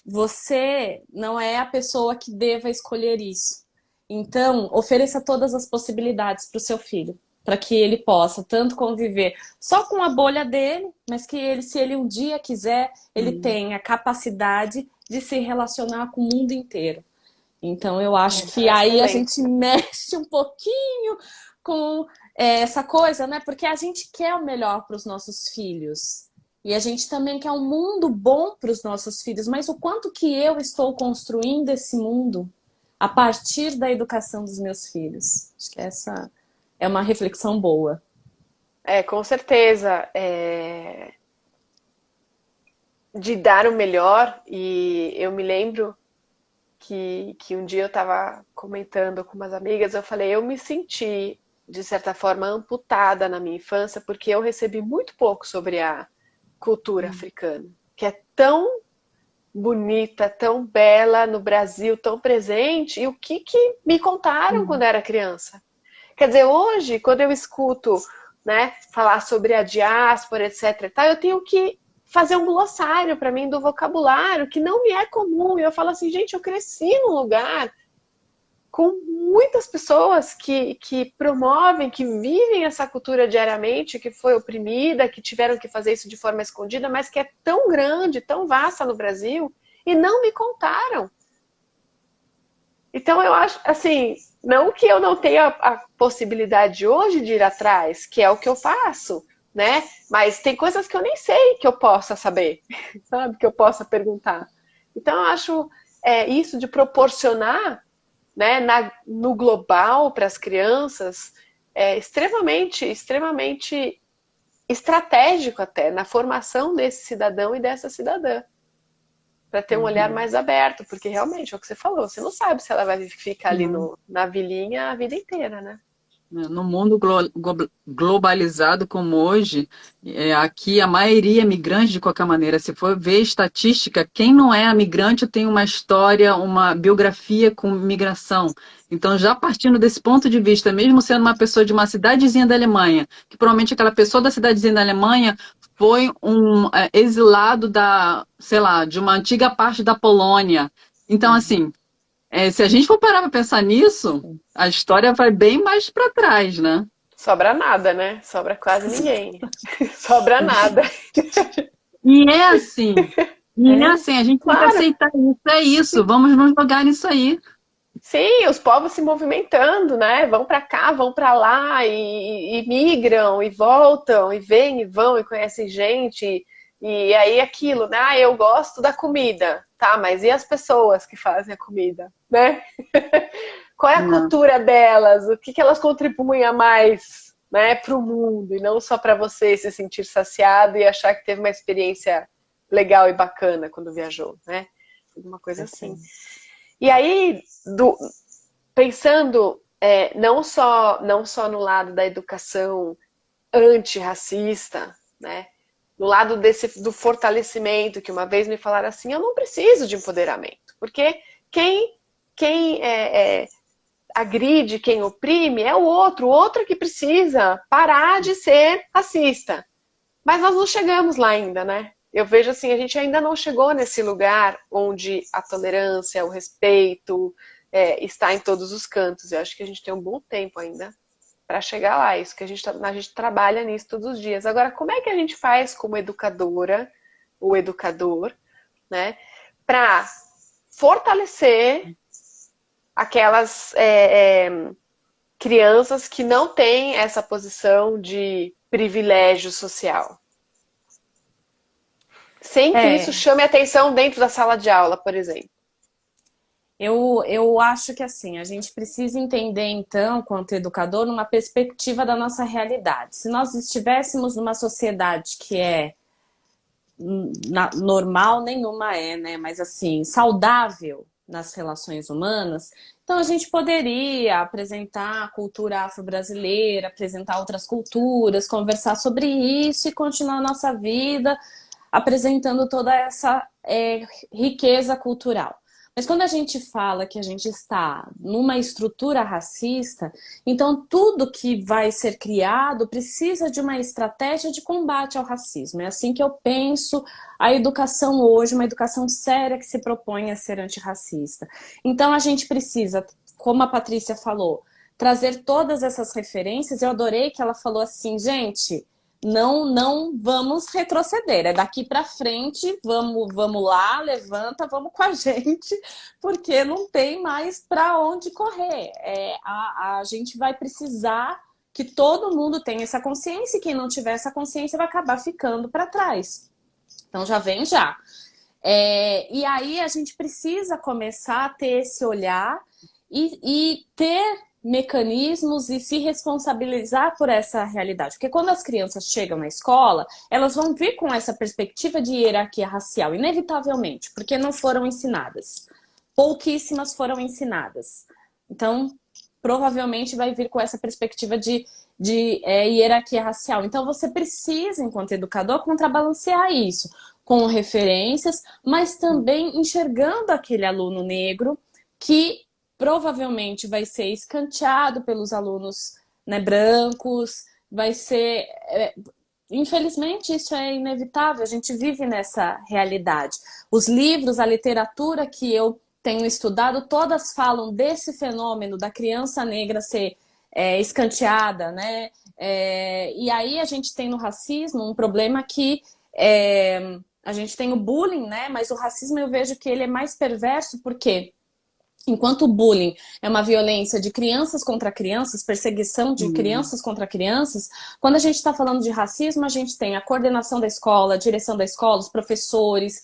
você não é a pessoa que deva escolher isso. Então, ofereça todas as possibilidades para o seu filho, para que ele possa tanto conviver só com a bolha dele, mas que ele, se ele um dia quiser, ele tenha capacidade de se relacionar com o mundo inteiro. Então, eu acho que aí a gente mexe um pouquinho com essa coisa, né? Porque a gente quer o melhor para os nossos filhos. E a gente também quer um mundo bom para os nossos filhos. Mas o quanto que eu estou construindo esse mundo a partir da educação dos meus filhos? Acho que essa é uma reflexão boa. Com certeza. De dar o melhor. E eu me lembro que um dia eu estava comentando com umas amigas, eu falei, eu me senti, de certa forma, amputada na minha infância, porque eu recebi muito pouco sobre a cultura africana, que é tão bonita, tão bela no Brasil, tão presente, e o que me contaram quando eu era criança. Quer dizer, hoje, quando eu escuto, né, falar sobre a diáspora, etc. e tal, eu tenho que fazer um glossário para mim do vocabulário que não me é comum. E eu falo assim, gente, eu cresci num lugar com muitas pessoas que promovem, que vivem essa cultura diariamente, que foi oprimida, que tiveram que fazer isso de forma escondida, mas que é tão grande, tão vasta no Brasil, e não me contaram. Então eu acho, assim, não que eu não tenha a possibilidade hoje de ir atrás, que é o que eu faço, né? Mas tem coisas que eu nem sei que eu possa saber, sabe? Que eu possa perguntar. Então, eu acho isso de proporcionar, né, no global para as crianças extremamente, extremamente estratégico até na formação desse cidadão e dessa cidadã, para ter um olhar mais aberto, porque realmente é o que você falou, você não sabe se ela vai ficar ali na vilinha a vida inteira, né? No mundo globalizado como hoje, aqui a maioria é migrante de qualquer maneira. Se for ver estatística, quem não é migrante tem uma história, uma biografia com migração. Então, já partindo desse ponto de vista, mesmo sendo uma pessoa de uma cidadezinha da Alemanha, que provavelmente aquela pessoa da cidadezinha da Alemanha foi um exilado sei lá, de uma antiga parte da Polônia. Então, assim, se a gente for parar para pensar nisso, a história vai bem mais para trás, né? Sobra nada, né? Sobra quase ninguém. Sobra nada. E é assim. A gente tem que aceitar isso. É isso, vamos nos jogar nisso aí. Sim, os povos se movimentando, né? Vão para cá, vão para lá e migram e voltam e vêm e vão e conhecem gente. E aí aquilo, né? Ah, eu gosto da comida. Tá, mas e as pessoas que fazem a comida, né? Qual é a cultura delas? O que elas contribuem a mais, né, para o mundo? E não só para você se sentir saciado e achar que teve uma experiência legal e bacana quando viajou, né? Alguma coisa assim. E aí, pensando não só no lado da educação antirracista, né? No lado do fortalecimento, que uma vez me falaram assim, eu não preciso de empoderamento, porque quem agride, quem oprime é o outro que precisa parar de ser racista. Mas nós não chegamos lá ainda, né? Eu vejo assim, a gente ainda não chegou nesse lugar onde a tolerância, o respeito está em todos os cantos. Eu acho que a gente tem um bom tempo ainda para chegar lá. Isso que a gente trabalha nisso todos os dias. Agora, como é que a gente faz como educadora ou educador, né, para fortalecer aquelas crianças que não têm essa posição de privilégio social? Sem que isso chame atenção dentro da sala de aula, por exemplo. Eu acho que assim, a gente precisa entender então, quanto educador, numa perspectiva da nossa realidade. Se nós estivéssemos numa sociedade que normal, nenhuma né? Mas assim, saudável nas relações humanas, então a gente poderia apresentar a cultura afro-brasileira, apresentar outras culturas, conversar sobre isso e continuar a nossa vida apresentando toda essa riqueza cultural. Mas quando a gente fala que a gente está numa estrutura racista, então tudo que vai ser criado precisa de uma estratégia de combate ao racismo. É assim que eu penso a educação hoje, uma educação séria que se propõe a ser antirracista. Então a gente precisa, como a Patrícia falou, trazer todas essas referências. Eu adorei que ela falou assim, gente, não vamos retroceder, é daqui para frente, vamos lá, levanta, vamos com a gente, porque não tem mais para onde correr. A gente vai precisar que todo mundo tenha essa consciência, e quem não tiver essa consciência vai acabar ficando para trás. Então já vem já. E aí a gente precisa começar a ter esse olhar e ter mecanismos e se responsabilizar por essa realidade. Porque quando as crianças chegam na escola, elas vão vir com essa perspectiva de hierarquia racial, inevitavelmente, porque não foram ensinadas. Pouquíssimas foram ensinadas. Então, provavelmente vai vir com essa perspectiva de hierarquia racial. Então, você precisa, enquanto educador, contrabalancear isso com referências, mas também enxergando aquele aluno negro que provavelmente vai ser escanteado pelos alunos, né, brancos, vai ser... Infelizmente, isso é inevitável, a gente vive nessa realidade. Os livros, a literatura que eu tenho estudado, todas falam desse fenômeno da criança negra ser escanteada, né? E aí a gente tem no racismo um problema que... a gente tem o bullying, né? Mas o racismo eu vejo que ele é mais perverso, porque Enquanto o bullying é uma violência de crianças contra crianças, perseguição de crianças contra crianças, quando a gente está falando de racismo, a gente tem a coordenação da escola, a direção da escola, os professores,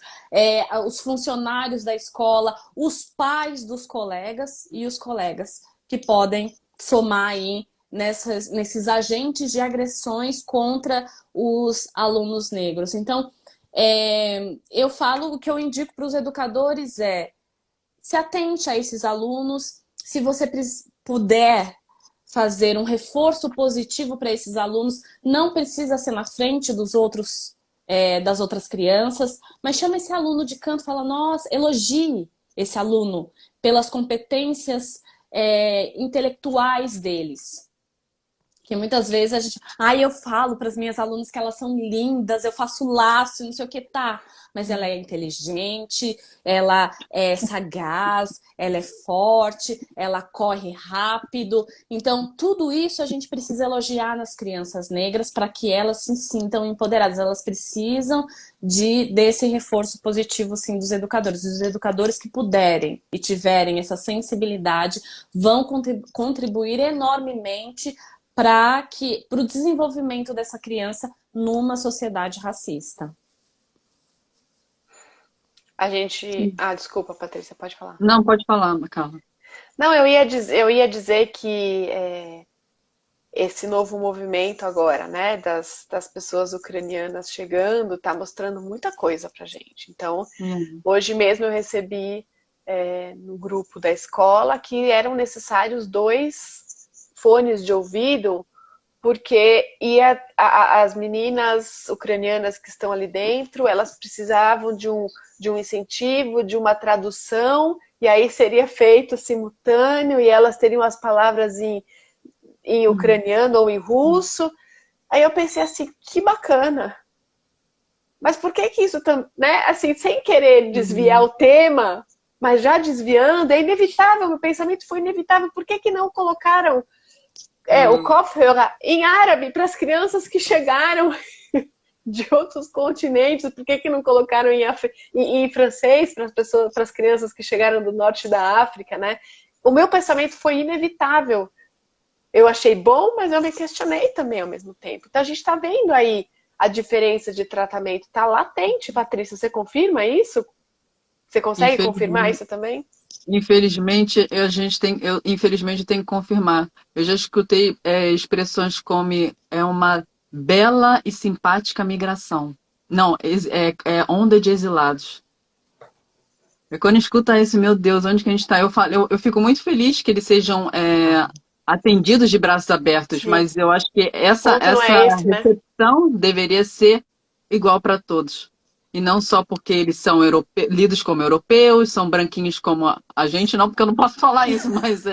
os funcionários da escola, os pais dos colegas e os colegas que podem somar aí nesses agentes de agressões contra os alunos negros. Então, eu falo, o que eu indico para os educadores se atente a esses alunos. Se você puder fazer um reforço positivo para esses alunos, não precisa ser na frente dos outros, das outras crianças, mas chama esse aluno de canto e fala, nossa, elogie esse aluno pelas competências intelectuais deles. Que muitas vezes a gente... eu falo para as minhas alunas que elas são lindas, eu faço laço, não sei o que, tá. Mas ela é inteligente, ela é sagaz, ela é forte, ela corre rápido. Então, tudo isso a gente precisa elogiar nas crianças negras para que elas se sintam empoderadas. Elas precisam desse reforço positivo, sim, dos educadores. Os educadores que puderem e tiverem essa sensibilidade vão contribuir enormemente para o desenvolvimento dessa criança numa sociedade racista. A gente... desculpa, Patrícia, pode falar. Não, pode falar, Carla. Não, eu ia dizer que esse novo movimento agora, né, das pessoas ucranianas chegando, está mostrando muita coisa pra gente. Então, hoje mesmo eu recebi no grupo da escola que eram necessários 2 fones de ouvido, porque as meninas ucranianas que estão ali dentro, elas precisavam de um incentivo, de uma tradução, e aí seria feito simultâneo, e elas teriam as palavras em ucraniano ou em russo. Aí eu pensei assim, que bacana. Mas por que isso, né, assim, sem querer desviar o tema, mas já desviando, é inevitável, meu pensamento foi inevitável. Por que não colocaram o Kopfhörer em árabe para as crianças que chegaram de outros continentes? Por que não colocaram em francês para as crianças que chegaram do norte da África, né? O meu pensamento foi inevitável. Eu achei bom, mas eu me questionei também ao mesmo tempo. Então a gente está vendo aí a diferença de tratamento. Está latente, Patrícia. Você confirma isso? Você consegue confirmar isso também? Infelizmente, infelizmente tenho que confirmar. Eu já escutei expressões como uma bela e simpática migração. Não, onda de exilados. Quando escuta isso, meu Deus, onde que a gente está? Eu fico muito feliz que eles sejam atendidos de braços abertos, Sim. Mas eu acho que essa recepção deveria ser igual para todos. E não só porque eles são lidos como europeus, são branquinhos como a gente, não, porque eu não posso falar isso, mas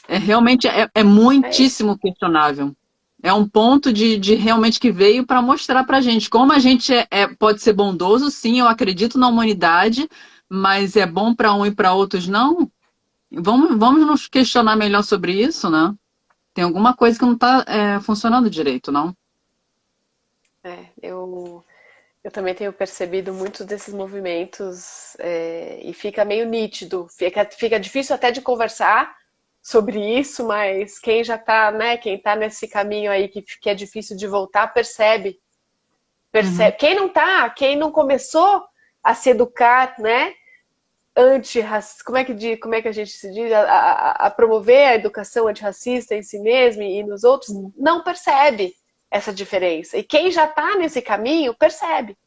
realmente muitíssimo questionável. É um ponto de realmente que veio para mostrar para a gente como a gente pode ser bondoso, sim, eu acredito na humanidade, mas é bom para um e para outros não. Vamos nos questionar melhor sobre isso, né? Tem alguma coisa que não está funcionando direito, não? Eu também tenho percebido muitos desses movimentos e fica meio nítido, fica difícil até de conversar sobre isso, mas quem já está, né, quem está nesse caminho aí que é difícil de voltar, percebe. Quem não tá, quem não começou a se educar, né, como é que a gente se diz, a promover a educação antirracista em si mesmo e nos outros, não percebe essa diferença. E quem já está nesse caminho, percebe.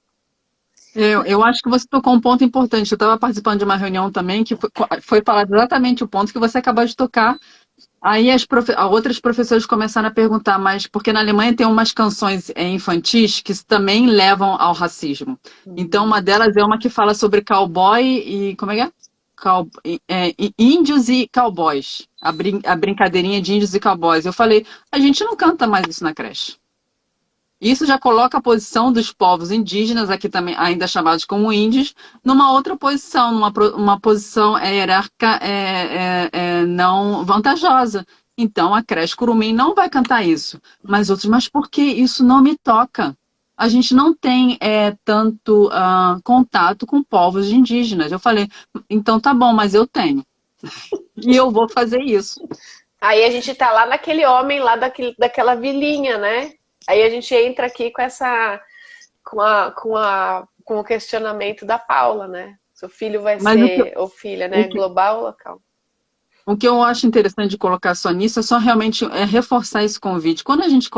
Eu acho que você tocou um ponto importante. Eu estava participando de uma reunião também que foi falado exatamente o ponto que você acabou de tocar. Aí outras professoras começaram a perguntar, mas porque na Alemanha tem umas canções infantis que também levam ao racismo. Então uma delas é uma que fala sobre cowboy e... como é que é? Índios e cowboys. A brincadeirinha de índios e cowboys. Eu falei, a gente não canta mais isso na creche. Isso já coloca a posição dos povos indígenas, aqui também ainda chamados como índios, numa outra posição, uma posição hierárquica não vantajosa. Então a creche Curumim não vai cantar isso. Mas outros, mas por que isso não me toca? a gente não tem tanto contato com povos indígenas. Eu falei, então tá bom, mas eu tenho. E eu vou fazer isso. Aí a gente tá lá naquele homem lá daquela vilinha, né? Aí a gente entra aqui com essa com o questionamento da Paula, né? Seu filho vai Mas ser, ou filha, né? Global ou local? o que eu acho interessante de colocar só nisso é só realmente reforçar esse convite. Quando a gente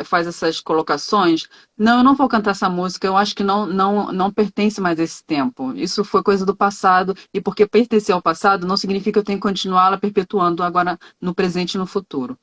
faz essas colocações, não, eu não vou cantar essa música, eu acho que não pertence mais a esse tempo. Isso foi coisa do passado, e porque pertencer ao passado não significa que eu tenho que continuá-la perpetuando agora no presente e no futuro.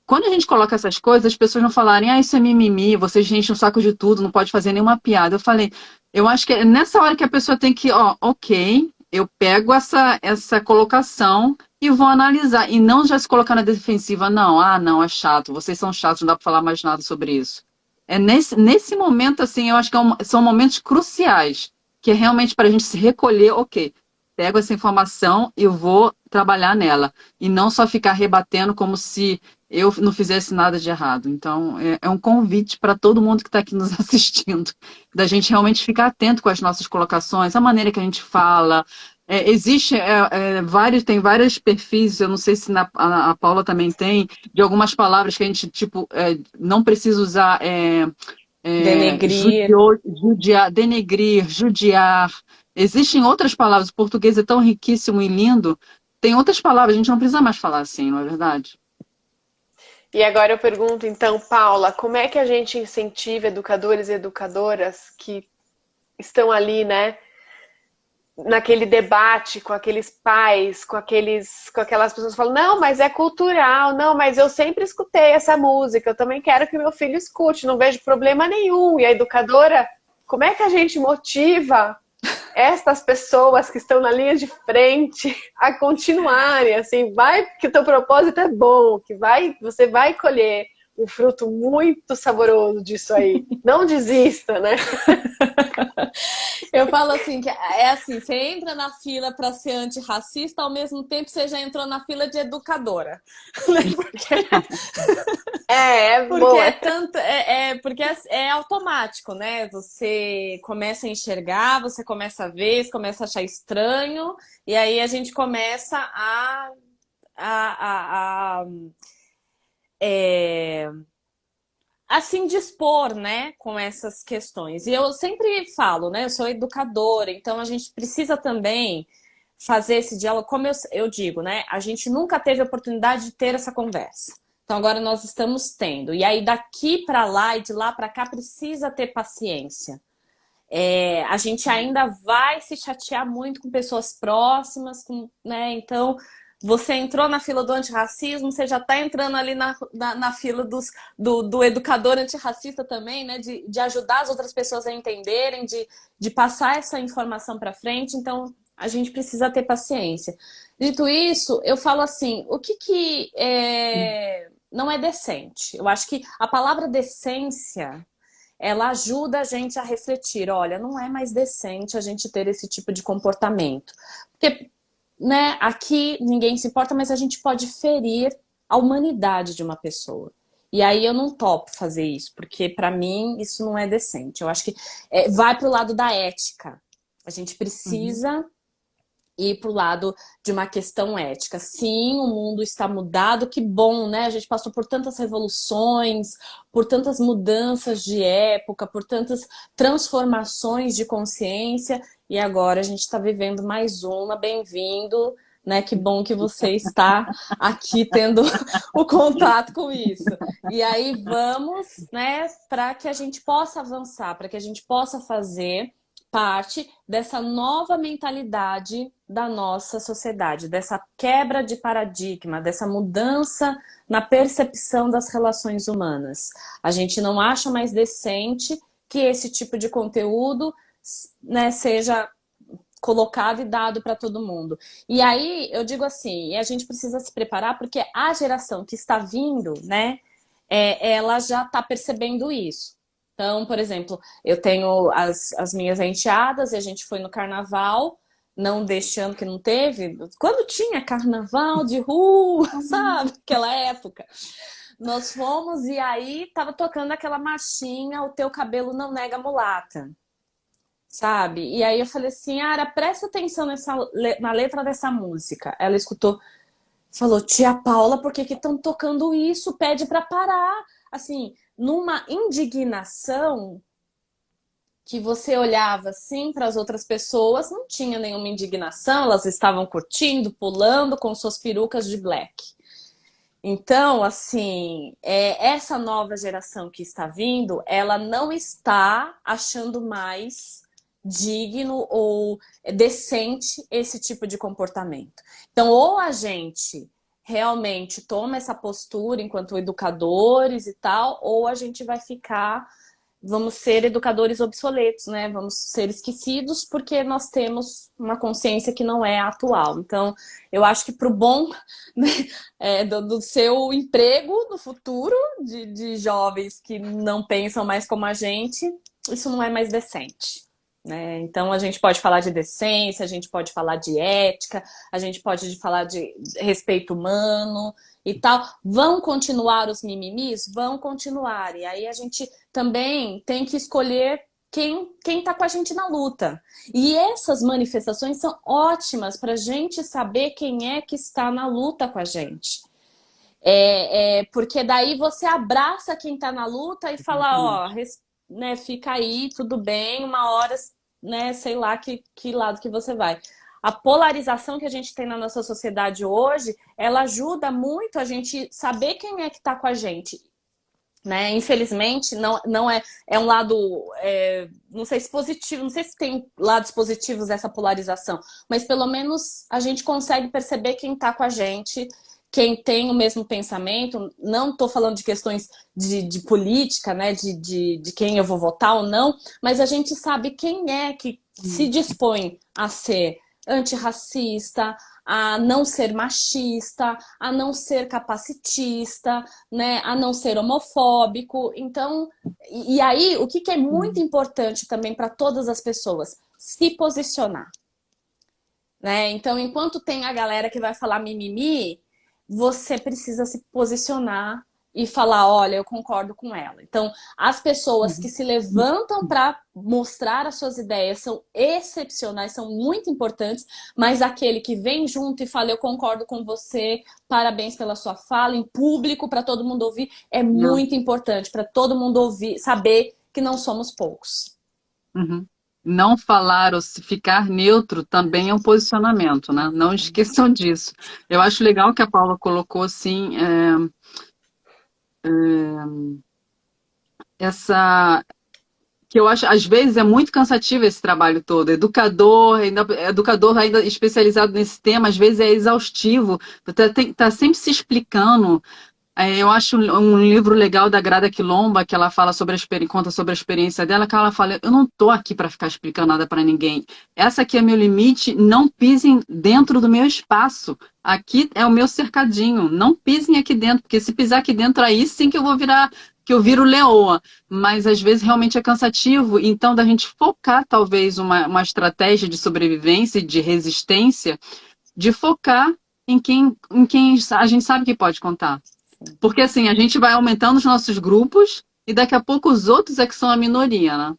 Quando a gente coloca essas coisas, as pessoas não falarem, isso é mimimi, vocês enchem o saco de tudo, não pode fazer nenhuma piada. Eu falei, eu acho que é nessa hora que a pessoa tem que, ok, eu pego essa colocação e vou analisar. E não já se colocar na defensiva, não, é chato, vocês são chatos, não dá para falar mais nada sobre isso. É nesse momento, assim, eu acho que são momentos cruciais, que é realmente para a gente se recolher, ok, pego essa informação e vou trabalhar nela. E não só ficar rebatendo como se eu não fizesse nada de errado. Então, é um convite para todo mundo que está aqui nos assistindo, da gente realmente ficar atento com as nossas colocações, a maneira que a gente fala. Tem vários perfis, eu não sei se a Paula também tem, de algumas palavras que a gente, tipo, não precisa usar Denegrir. denegrir, judiar. Existem outras palavras, o português é tão riquíssimo e lindo, tem outras palavras, a gente não precisa mais falar assim, não é verdade? E agora eu pergunto, então, Paula, como é que a gente incentiva educadores e educadoras que estão ali, né, naquele debate com aqueles pais, com aquelas pessoas que falam, não, mas é cultural, não, mas eu sempre escutei essa música, eu também quero que meu filho escute, não vejo problema nenhum. E a educadora, como é que a gente motiva estas pessoas que estão na linha de frente a continuarem, assim, vai que o teu propósito é bom, você vai colher um fruto muito saboroso disso aí. Não desista, né? Eu falo assim, que é assim, você entra na fila para ser antirracista, ao mesmo tempo você já entrou na fila de educadora. Porque é automático, né? Você começa a enxergar, você começa a ver, você começa a achar estranho, e aí a gente começa a se indispor, né, com essas questões. E eu sempre falo, né, eu sou educadora, então a gente precisa também fazer esse diálogo, como eu digo, né, a gente nunca teve a oportunidade de ter essa conversa. Então agora nós estamos tendo. E aí daqui para lá e de lá para cá precisa ter paciência. A gente ainda vai se chatear muito com pessoas próximas, né, então... Você entrou na fila do antirracismo, você já está entrando ali na fila do educador antirracista também, né? De ajudar as outras pessoas a entenderem, de passar essa informação para frente. Então, a gente precisa ter paciência. Dito isso, eu falo assim, o que não é decente? Eu acho que a palavra decência, ela ajuda a gente a refletir. Olha, não é mais decente a gente ter esse tipo de comportamento. Porque... né? Aqui ninguém se importa, mas a gente pode ferir a humanidade de uma pessoa. E aí eu não topo fazer isso, porque para mim isso não é decente. Eu acho que vai pro lado da ética. A gente precisa ir pro lado de uma questão ética. Sim, o mundo está mudado, que bom, né? A gente passou por tantas revoluções, por tantas mudanças de época, por tantas transformações de consciência, e agora a gente está vivendo mais uma. Bem-vindo, né? Que bom que você está aqui tendo o contato com isso. E aí vamos, né, para que a gente possa avançar, para que a gente possa fazer parte dessa nova mentalidade da nossa sociedade, dessa quebra de paradigma, dessa mudança na percepção das relações humanas. A gente não acha mais decente que esse tipo de conteúdo, né, seja colocado e dado para todo mundo. E aí eu digo assim, a gente precisa se preparar porque a geração que está vindo, né, ela já está percebendo isso. Então, por exemplo, eu tenho as minhas enteadas e a gente foi no carnaval, não deste ano que não teve, quando tinha carnaval de rua, sabe? Aquela época. Nós fomos e aí tava tocando aquela marchinha, O Teu Cabelo Não Nega Mulata, sabe? E aí eu falei assim, Ara, presta atenção na letra dessa música. Ela escutou, falou, tia Paula, por que que estão tocando isso? Pede pra parar. Assim, numa indignação que você olhava assim para as outras pessoas, não tinha nenhuma indignação, elas estavam curtindo, pulando com suas perucas de black. Então, assim, essa nova geração que está vindo, ela não está achando mais digno ou decente esse tipo de comportamento. Então, ou a gente realmente toma essa postura enquanto educadores e tal, ou a gente vai ficar, vamos ser educadores obsoletos, né? Vamos ser esquecidos porque nós temos uma consciência que não é atual. Então, eu acho que para o bom, né, do seu emprego no futuro, de jovens que não pensam mais como a gente, isso não é mais decente. Né? Então, a gente pode falar de decência, a gente pode falar de ética, a gente pode falar de respeito humano e tal. Vão continuar os mimimis? Vão continuar. E aí a gente também tem que escolher quem tá com a gente na luta. E essas manifestações são ótimas para a gente saber quem é que está na luta com a gente. Porque daí você abraça quem está na luta e fala, ó, né, fica aí, tudo bem, uma hora, né, sei lá que lado que você vai. A polarização que a gente tem na nossa sociedade hoje, ela ajuda muito a gente saber quem é que está com a gente. Né? Infelizmente, não é um lado, não sei se positivo, não sei se tem lados positivos dessa polarização, mas pelo menos a gente consegue perceber quem está com a gente, quem tem o mesmo pensamento. Não estou falando de questões de política, né? De quem eu vou votar ou não, mas a gente sabe quem é que se dispõe a ser antirracista, a não ser machista, a não ser capacitista, né? A não ser homofóbico. Então, e aí, o que é muito importante também para todas as pessoas? Se posicionar. Né? Então, enquanto tem a galera que vai falar mimimi, você precisa se posicionar e falar, olha, eu concordo com ela. Então, as pessoas que se levantam para mostrar as suas ideias são excepcionais, são muito importantes, mas aquele que vem junto e fala, eu concordo com você, parabéns pela sua fala, em público, para todo mundo ouvir, é muito importante, para todo mundo ouvir, saber que não somos poucos. Uhum. Não falar ou se ficar neutro também é um posicionamento, né? Não esqueçam disso. Eu acho legal que a Paula colocou assim, que eu acho, às vezes é muito cansativo esse trabalho todo. Educador ainda especializado nesse tema, às vezes é exaustivo. Tá sempre se explicando. Eu acho um livro legal da Grada Quilomba, que ela fala conta sobre a experiência dela, que ela fala, eu não tô aqui para ficar explicando nada para ninguém. Essa aqui é meu limite, não pisem dentro do meu espaço. Aqui é o meu cercadinho, não pisem aqui dentro, porque se pisar aqui dentro, aí sim que eu viro leoa. Mas às vezes realmente é cansativo, então da gente focar talvez uma estratégia de sobrevivência e de resistência, de focar em quem a gente sabe que pode contar. Porque assim, a gente vai aumentando os nossos grupos e daqui a pouco os outros é que são a minoria, né?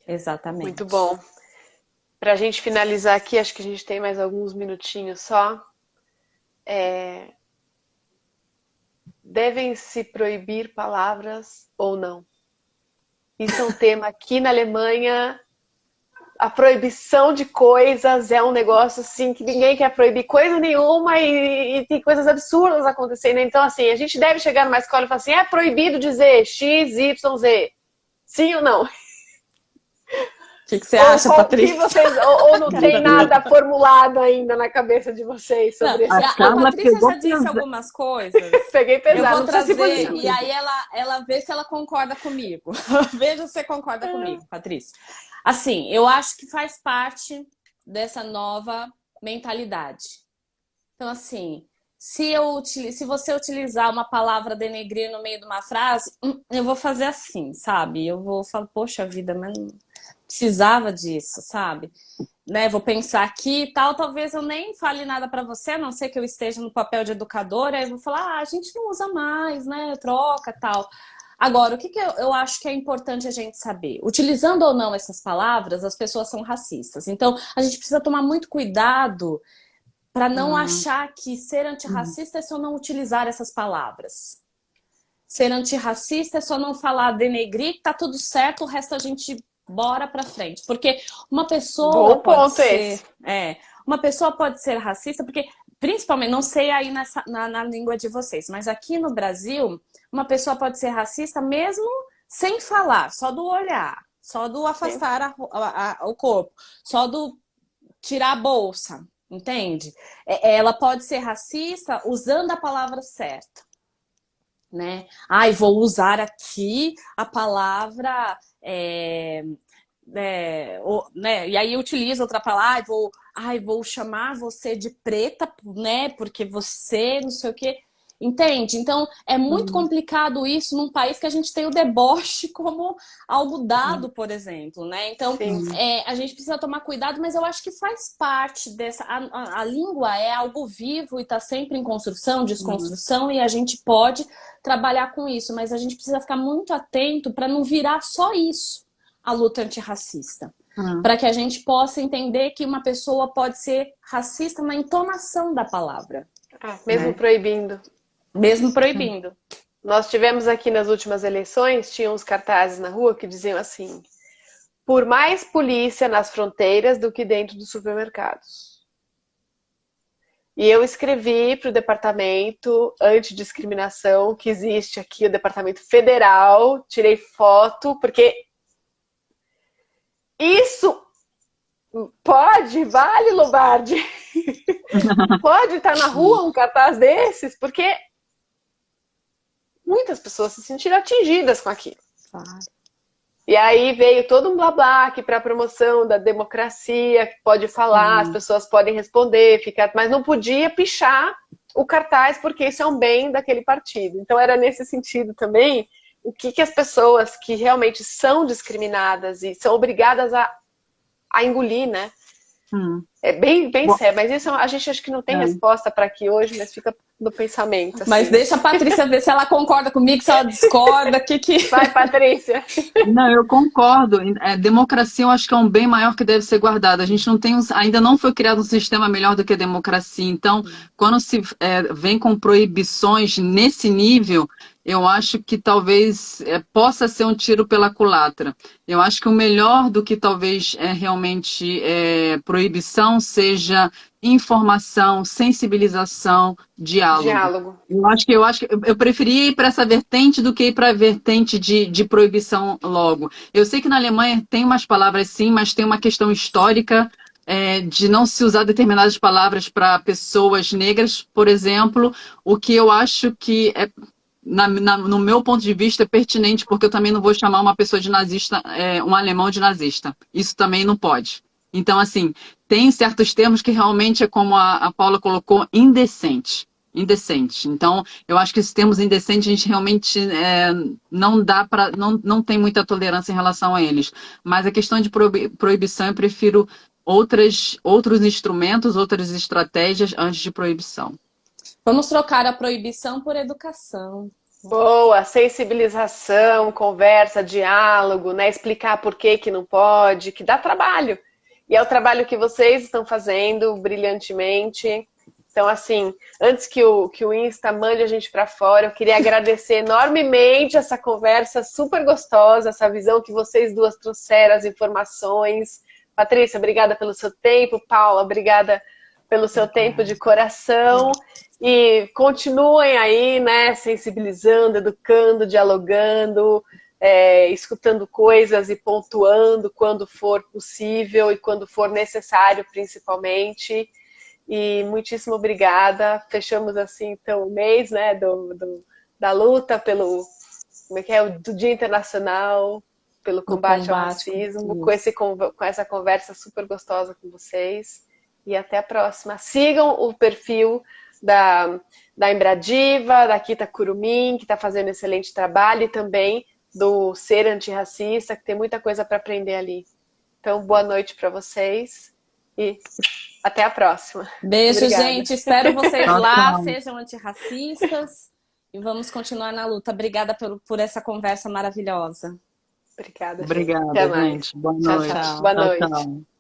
Exatamente. Muito bom. Para a gente finalizar aqui, acho que a gente tem mais alguns minutinhos só. Devem se proibir palavras ou não? Isso é um tema aqui na Alemanha. A proibição de coisas é um negócio assim que ninguém quer proibir coisa nenhuma e tem coisas absurdas acontecendo. Então, assim, a gente deve chegar numa escola e falar assim, é proibido dizer X, Y, Z. Sim ou não? O que você acha, Patrícia? Ou não tem nada formulado ainda na cabeça de vocês sobre isso? A Patrícia já disse algumas coisas. Peguei pesado. Eu vou trazer e aí ela vê se ela concorda comigo. Veja se você concorda comigo, Patrícia. Assim, eu acho que faz parte dessa nova mentalidade. Então, assim, se você utilizar uma palavra denegrir no meio de uma frase, eu vou fazer assim, sabe? Eu vou falar, poxa vida, mas não precisava disso, sabe? né, vou pensar aqui e tal, talvez eu nem fale nada para você, a não ser que eu esteja no papel de educadora, aí eu vou falar, a gente não usa mais, né, troca tal. Agora, o que eu acho que é importante a gente saber? Utilizando ou não essas palavras, as pessoas são racistas. Então, a gente precisa tomar muito cuidado para não achar que ser antirracista é só não utilizar essas palavras. Ser antirracista é só não falar denegrir, tá tudo certo, o resto a gente bora pra frente. Porque uma pessoa pode ser... uma pessoa pode ser racista, porque, principalmente, não sei aí na língua de vocês, mas aqui no Brasil, uma pessoa pode ser racista mesmo sem falar, só do olhar, só do afastar o corpo, só do tirar a bolsa, entende? Ela pode ser racista usando a palavra certa. Né? Vou usar aqui a palavra, né? E aí eu utilizo outra palavra, vou chamar você de preta, né? Porque você não sei o quê. Entende? Então, é muito complicado isso num país que a gente tem o deboche como algo dado, por exemplo, né? Então, a gente precisa tomar cuidado, mas eu acho que faz parte dessa... A língua é algo vivo e está sempre em construção, desconstrução, e a gente pode trabalhar com isso, mas a gente precisa ficar muito atento para não virar só isso, a luta antirracista. Para que a gente possa entender que uma pessoa pode ser racista na entonação da palavra. Mesmo proibindo. Mesmo proibindo. Nós tivemos aqui nas últimas eleições, tinha uns cartazes na rua que diziam assim: por mais polícia nas fronteiras do que dentro dos supermercados. E eu escrevi para o departamento antidiscriminação, que existe aqui, o departamento federal, tirei foto, porque isso vale, Lombardi? Pode estar na rua um cartaz desses, porque muitas pessoas se sentiram atingidas com aquilo. Claro. E aí veio todo um blá blá que para a promoção da democracia, que pode falar, as pessoas podem responder, mas não podia pichar o cartaz porque isso é um bem daquele partido. Então era nesse sentido também o que as pessoas que realmente são discriminadas e são obrigadas a engolir, né? É bem sério, mas isso a gente acha que não tem resposta para aqui hoje, mas fica no pensamento. Assim. Mas deixa a Patrícia ver se ela concorda comigo, se ela discorda, Vai, Patrícia. Não, eu concordo. Democracia eu acho que é um bem maior que deve ser guardado. A gente não tem ainda não foi criado um sistema melhor do que a democracia. Então, quando se vem com proibições nesse nível, eu acho que talvez possa ser um tiro pela culatra. Eu acho que o melhor do que talvez realmente proibição seja informação, sensibilização, diálogo. Eu acho que eu preferia ir para essa vertente do que ir para a vertente de proibição logo. Eu sei que na Alemanha tem umas palavras sim, mas tem uma questão histórica de não se usar determinadas palavras para pessoas negras, por exemplo, o que eu acho que no meu ponto de vista é pertinente, porque eu também não vou chamar uma pessoa de nazista, um alemão de nazista. Isso também não pode. Então, assim, tem certos termos que realmente é como a Paula colocou, indecente. Então, eu acho que esses termos indecentes, a gente realmente não dá para, não tem muita tolerância em relação a eles. Mas a questão de proibição, eu prefiro outros instrumentos, outras estratégias antes de proibição. Vamos trocar a proibição por educação. Boa, sensibilização, conversa, diálogo, né? Explicar por que não pode, que dá trabalho. E é o trabalho que vocês estão fazendo brilhantemente. Então, assim, antes que o Insta mande a gente para fora, eu queria agradecer enormemente essa conversa super gostosa, essa visão que vocês duas trouxeram, as informações. Patrícia, obrigada pelo seu tempo. Paula, obrigada pelo seu tempo de coração. E continuem aí, né, sensibilizando, educando, dialogando, escutando coisas e pontuando quando for possível e quando for necessário, principalmente. E muitíssimo obrigada. Fechamos assim, então, o mês, né, da luta pelo, do Dia Internacional, pelo combate ao racismo, com essa conversa super gostosa com vocês. E até a próxima. Sigam o perfil da Embradiva, da Kita Curumim, que está fazendo um excelente trabalho, e também do Ser Antirracista, que tem muita coisa para aprender ali. Então, boa noite para vocês e até a próxima. Beijo, Obrigada. gente. Espero vocês Tchau, lá, tchau. sejam antirracistas. E vamos continuar na luta. Obrigada por essa conversa maravilhosa. Obrigada, Fê. Obrigada, Até mais. gente. Boa Tchau, noite. tchau. Boa Tchau, noite. tchau.